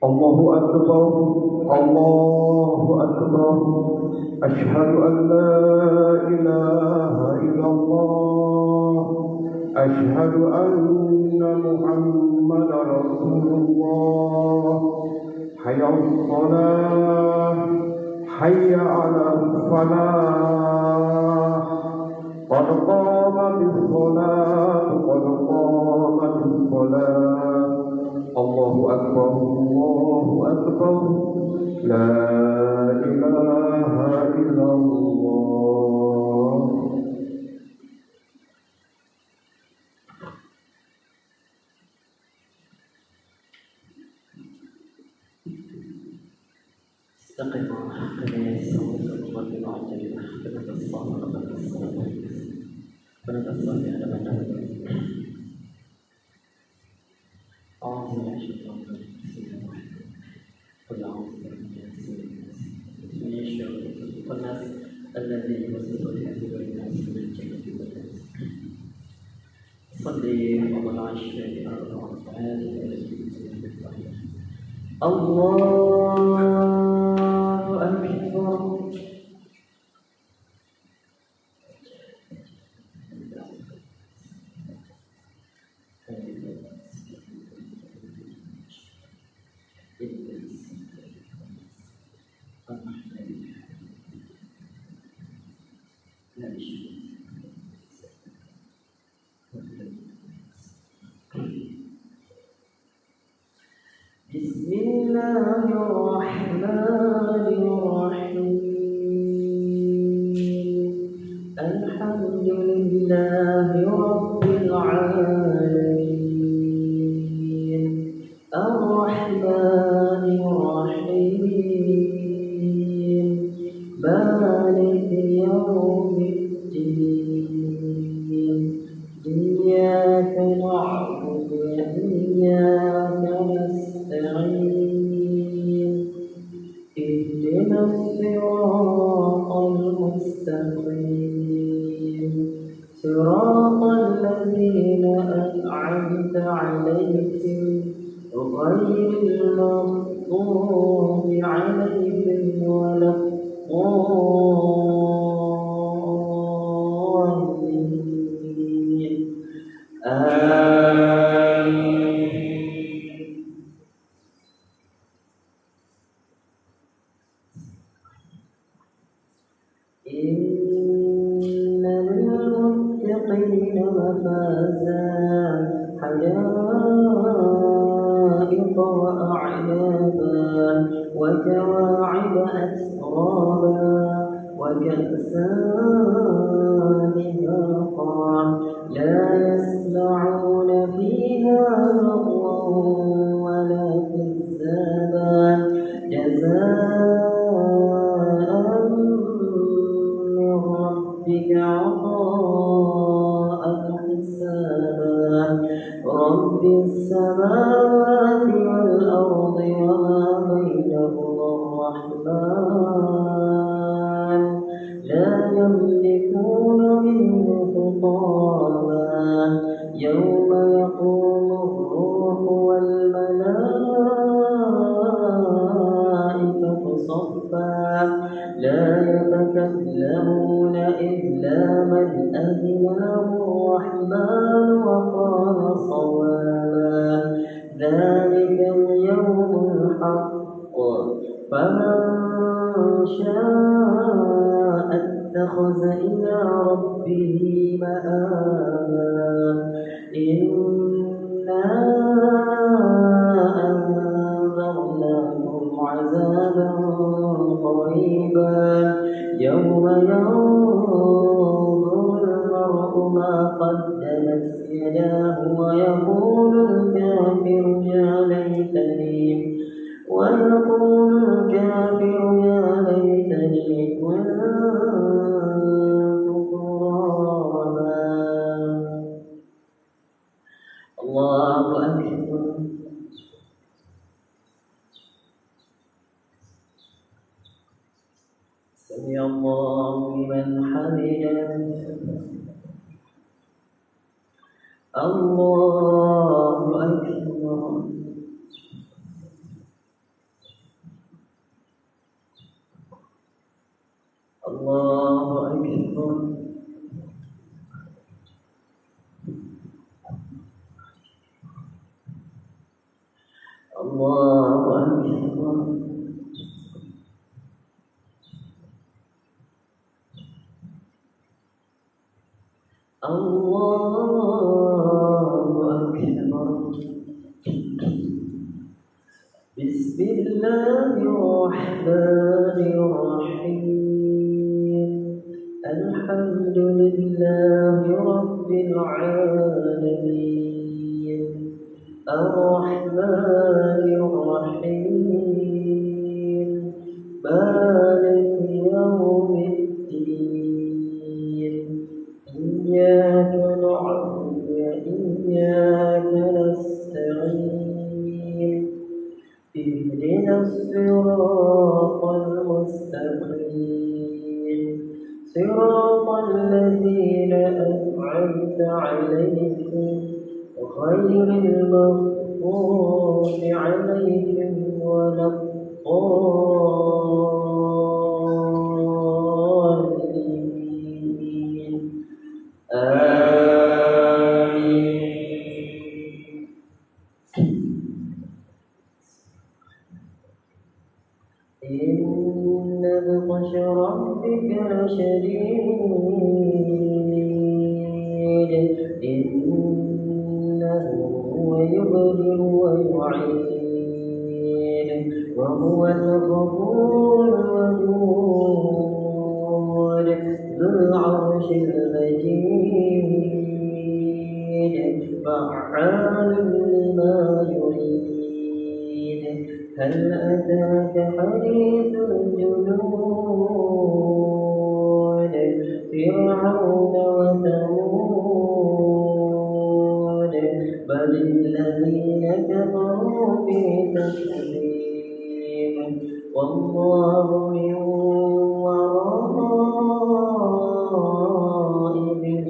الله أكبر الله أكبر أشهد أن لا إله إلا الله أشهد أن محمدا رسول الله حي على الصلاة حي على الفلاح قد قامت الصلاة قد قامت الصلاة الله أكبر الله أكبر لا إله إلا الله استقيموا كما يسر الرجل عجل فلك الصبر فلك الصبر على من أعوذ من الشيطان الرجيم قل أعوذ بالناس من شر الناس الذي يوسوس في صدور الناس من الجنة والناس صلي ومن عشاء الله أكبر بسم الله الرحمن الرحيم الحمد لله رب العالمين الرحمن الرحيم مالك يوم الدين إياك نعبد وإياك نستعين اهدنا الصراط المستقيم صراط الذين أنعمت عليهم غير المغضوب عليهم ولا الضالين إن للمتقين مفازا حدائق وأعنابا وكواعب أترابا وكأسا دهاقا لا يسمعون فيها لغوا ولا كذابا جزاء من ربك عطاء حسابا رب السماوات والأرض وما بينهما الرحمن لا يملكون منه خطابا يوم يقوم الروح والملائكة صفا لا يتكلمون إلا من أذن له الرحمن وقال صوابا ذلك اليوم الحق فمن شاء اتخذ إلى ربه مآبا إنا أنذرناكم عذابا قريبا يوم ينظر المرء ما قدمت يداه ويقول الكافر يا ليتني كنت ترابا الله أكبر سمع الله لمن حمده الله أكبر الله أكبر الله أكبر بسم الله الرحمن الرحيم الحمد لله رب العالمين الرحمن الرحيم مالك يوم الدين إياك نعبد وإياك نستعين اهدنا الصراط المستقيم صراط الذين أنعمت عليهم غير المغضوب عليهم ولا الضالين آمين إن بطش ربك لشديد إنه هو يبدئ ويعيد وهو الغفور الودود ذو العرش المجيد فعال لما يريد هل أتاك حديث الجنود فرعون وثمود بل الذين كفروا في تكذيب والله من ورائهم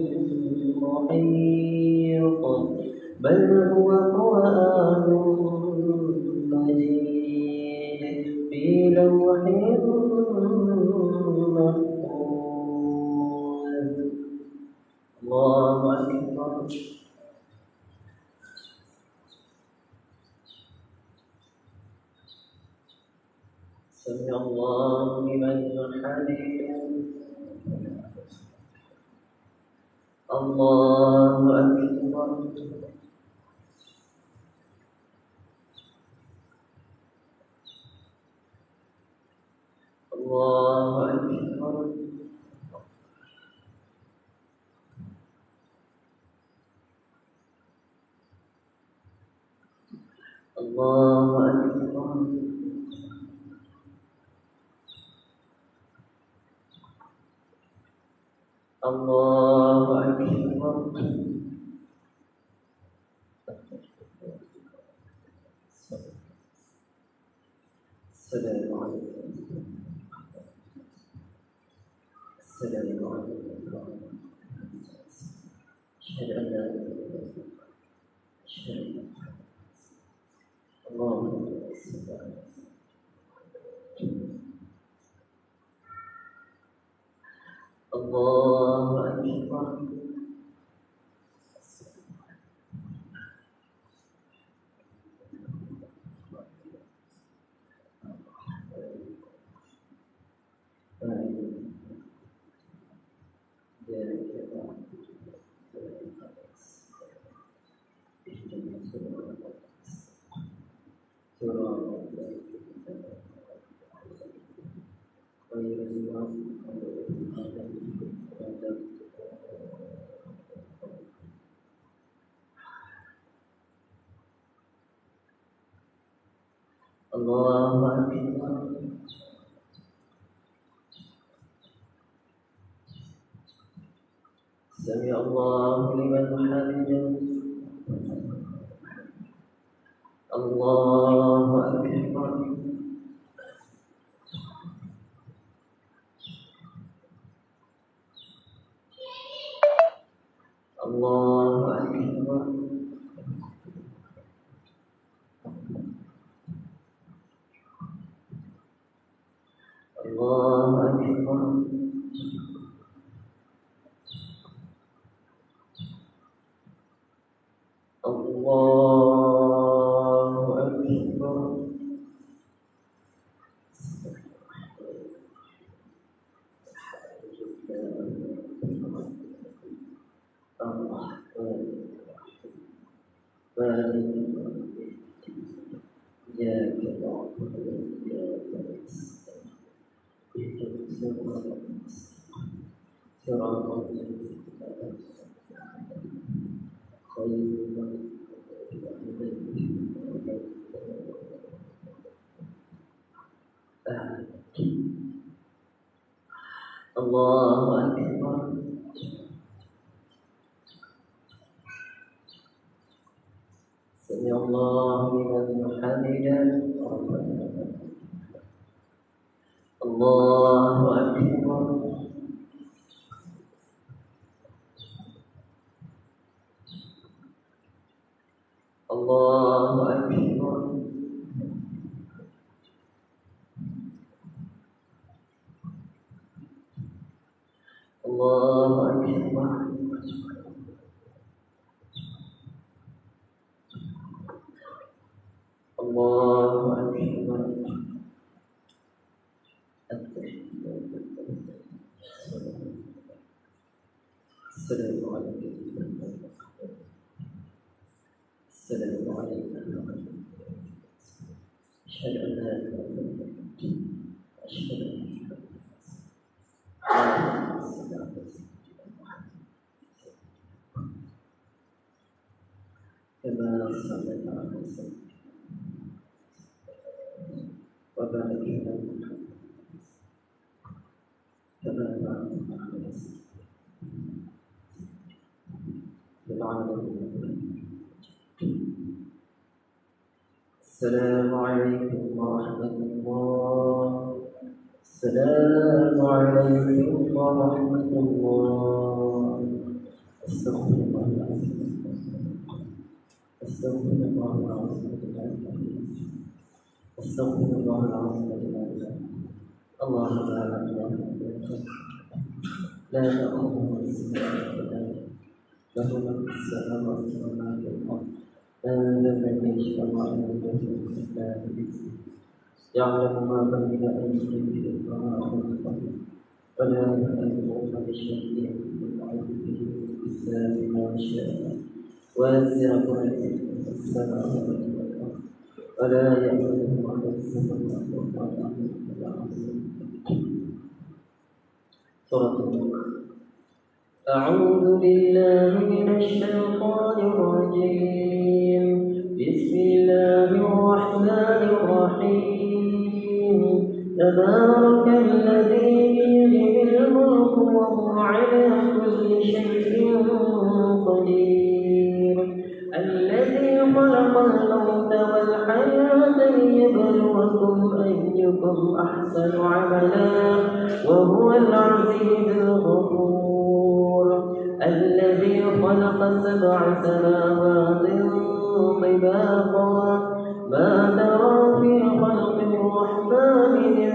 محيط بل هو قرآن مجيد في لوح محفوظ الله أكبر سمع الله لمن حمده الله أكبر الله أكبر الله أكبر الله أكبر السلام عليكم السلام عليكم أشهد أن لا إله إلا الله أشهد أن اللهم صل على الله أكبر الله أكبر سمع الله لمن حمده الله أكبر الله أكبر الله أكبر Allahu Akbar. Sami Allahu liman hamidah. Allahu Akbar. Allahu Akbar. Allahu Akbar. Allahu Akbar. Assalamualaikum. Asyhadu an la ilaha illallah. Asyhadu كما صليت على سيدنا وبارك على محمد كما باركت على سيدنا العالمين. السلام عليكم ورحمة الله. السلام عليكم ورحمة الله. استغفر الله العظيم. استغفر الله العظيم. استغفر الله العظيم. اللهم لا اله الا انت لا تأخذه سنة له ما في السماوات وما في الأرض. من ذا الذي يشفع عنده إلا بإذنه. يعلم ما بين أيديهم وما خلفهم ولا يحيطون بشيء من علمه إلا بما شاء. وسع كرسيه السماوات والأرض ولا يئوده حفظهما وهو العلي العظيم. سورة النور. أعوذ بالله من الشيطان الرجيم. بسم الله الرحمن الرحيم. تبارك الذي بيده الملك وهو على كل شيء قدير. الذي خلق الموت والحياة ليبلوكم أيكم أحسن عملا وهو العزيز الغفور. الذي خلق 7 سماوات طباقا ما ترى في خلق الرحمن من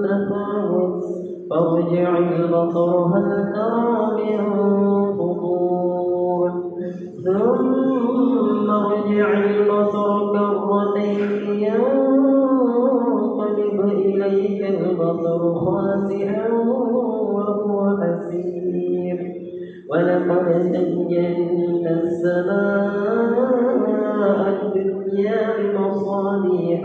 تفاوت فارجع البصر هل ترى من فطور ثم ارجع البصر كرتين ينقلب إليك البصر خاسئا وهو حسير. ولقد زينا السماء الدنيا بمصابيح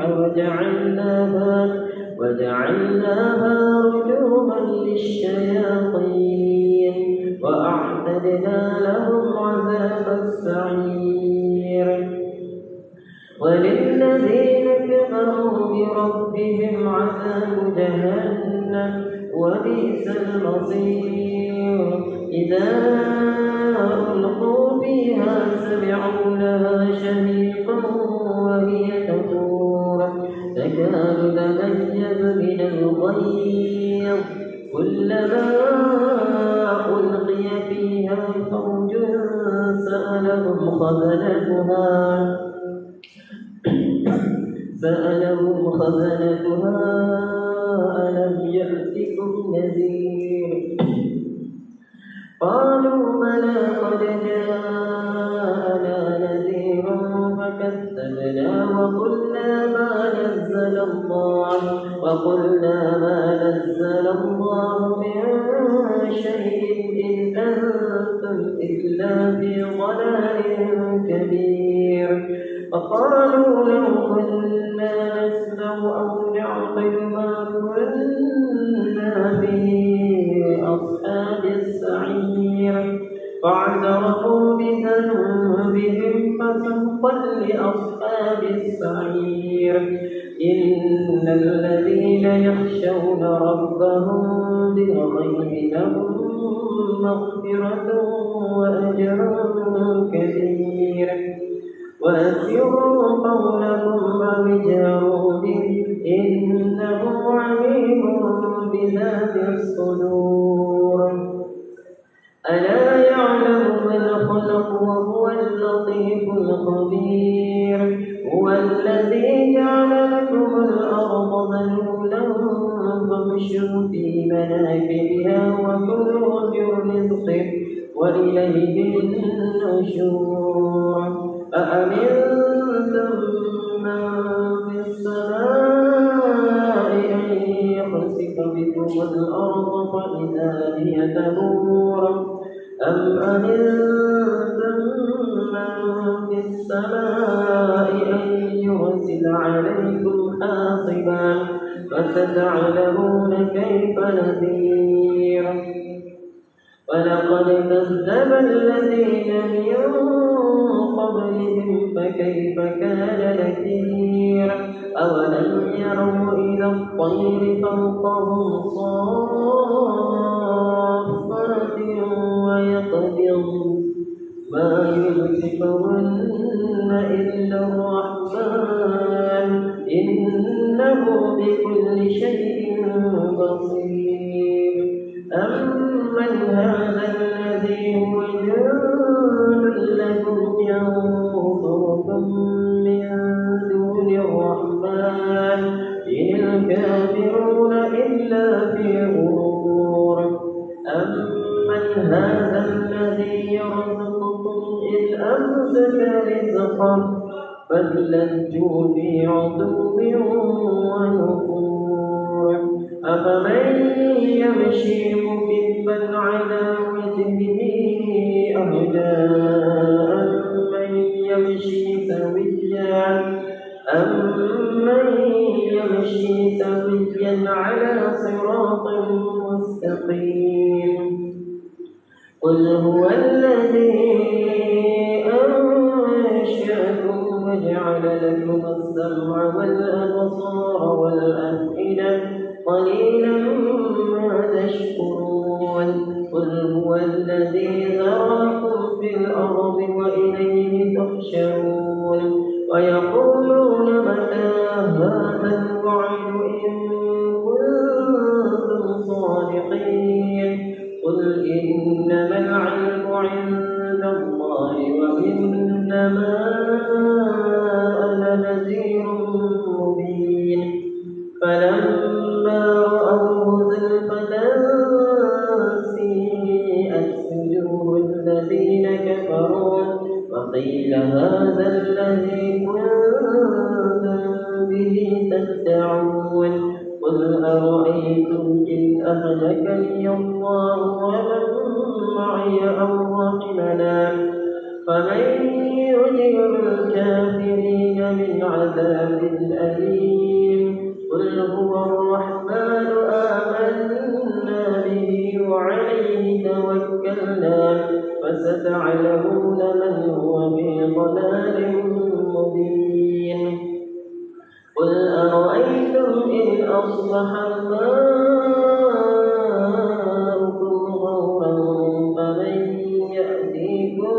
وجعلناها رجوما للشياطين وأعتدنا لهم عذاب السعير. وللذين كفروا بربهم عذاب جهنم وبئس المصير. إذا ألقوا فيها سمعوا لها شهيقا وهي تفور تكاد تميز من الغيظ كلما ألقي فيها فوج سألهم خزنتها ألم يأتكم نذير. قالوا بلى قد جاءنا نذير فكذبنا وقلنا ما نزل الله من شيء إن أنتم إلا في ضلال كبير فقالوا لو كنا نسمع أو نعقل ما كنا في أصحاب السعير فاعترفوا بذنبهم فسحقا لأصحاب السعير إن الذين يخشون ربهم بالغيب لهم مغفرة وأجر كبير وأسروا قولكم أو اجهروا به إنه عليم بذات الصدور ألا يعلم من خلق وهو اللطيف الخبير هو الذي جعل لكم الأرض ذلولا فامشوا في مناكبها وكلوا من رزقه وإليه النشور أأمنتم من في السماء أن يخسف بكم الأرض فإذا هي تمور أم أمنتم من في السماء أن يرسل عليكم حاصبا فستعلمون كيف نذير ولقد كذب الذين من قبلهم فكيف كان نكير أولم يروا إلى الطير فوقهم صافات ويقبض ما يمسكهن إلا الرحمن إنه بكل شيء بصير أمن هذا الذي هو جند لكم ينصركم من دون الرحمن إن الكافرون إلا في غرور أمن هذا الذي يرزقكم إن أمسك رزقه بل لجوا في عتو ونفور أفمن يمشي مكبا على وجهه أهدى أمن يمشي سويا على صراط مستقيم قل هو الذي أنشأكم وجعل لكم السمع والأبصار والأفئدة قليلا ما تشكرون قل هو الذي ذراكم في الأرض وإليه تحشرون ويقولون متى هذا الوعد إن كنتم صادقين قل إنما العلم عند الله وإنما أنا نذير مبين فلما رأوه زلفة سيئت وجوه الذين كفروا وقيل هذا الذي كنتم به تدعون قل أرأيتم إن أهلكني الله ومن معي أو رحمنا فمن يجير الكافرين من عذاب أليم قل هو الرحمن آمنا به وعليه توكلنا فستعلمون من هو في ضلال مبين قل أرأيتم إن أصبح ماؤكم غورا فمن يأتيكم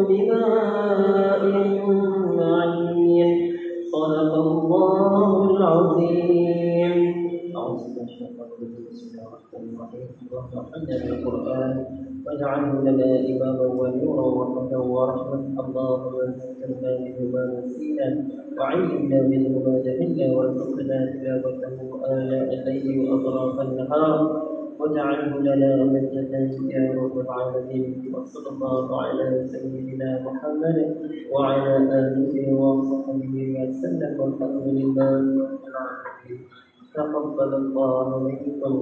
بماء معين صدق الله العظيم أعوذ بالله من الشيطان الرجيم اللهم ارحمنا بالقرآن واجعله لنا إماما ونورا ورحمة ورحمة اللهم ذكرنا منه ما نسينا وعلمنا منه ما جهلنا وارزقنا تلاوته آناء الليل وأطراف النهار واجعله لنا حجة يا رب العالمين. وصلى الله على سيدنا محمد وعلى آله وصحبه وسلم والحمد لله رب العالمين. تقبل الله منكم.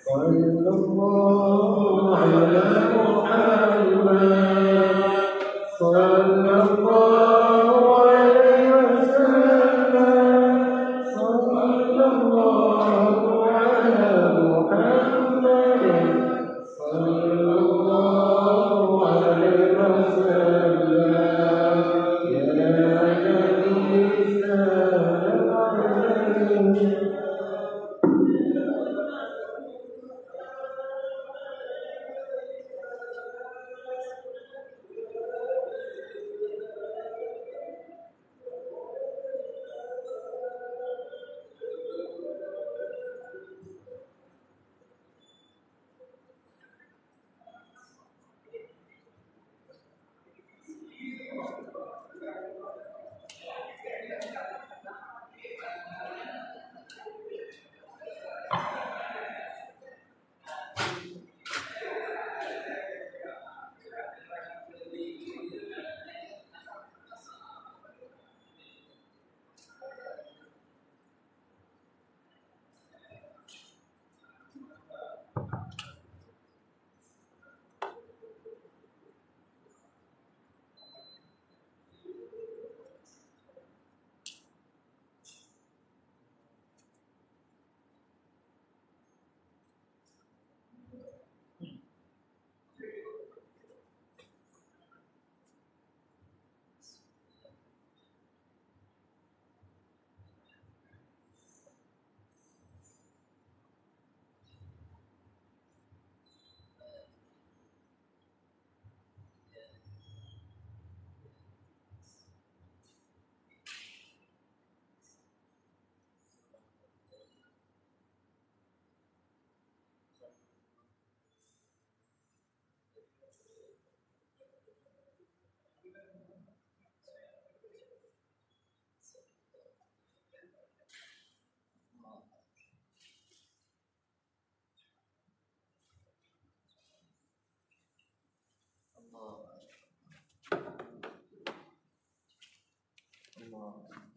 صلى الله على محمد صلى الله عليه وسلم. صلى الله على محمد صلى الله عليه وسلم. يا نبي سلام عليك. Allah.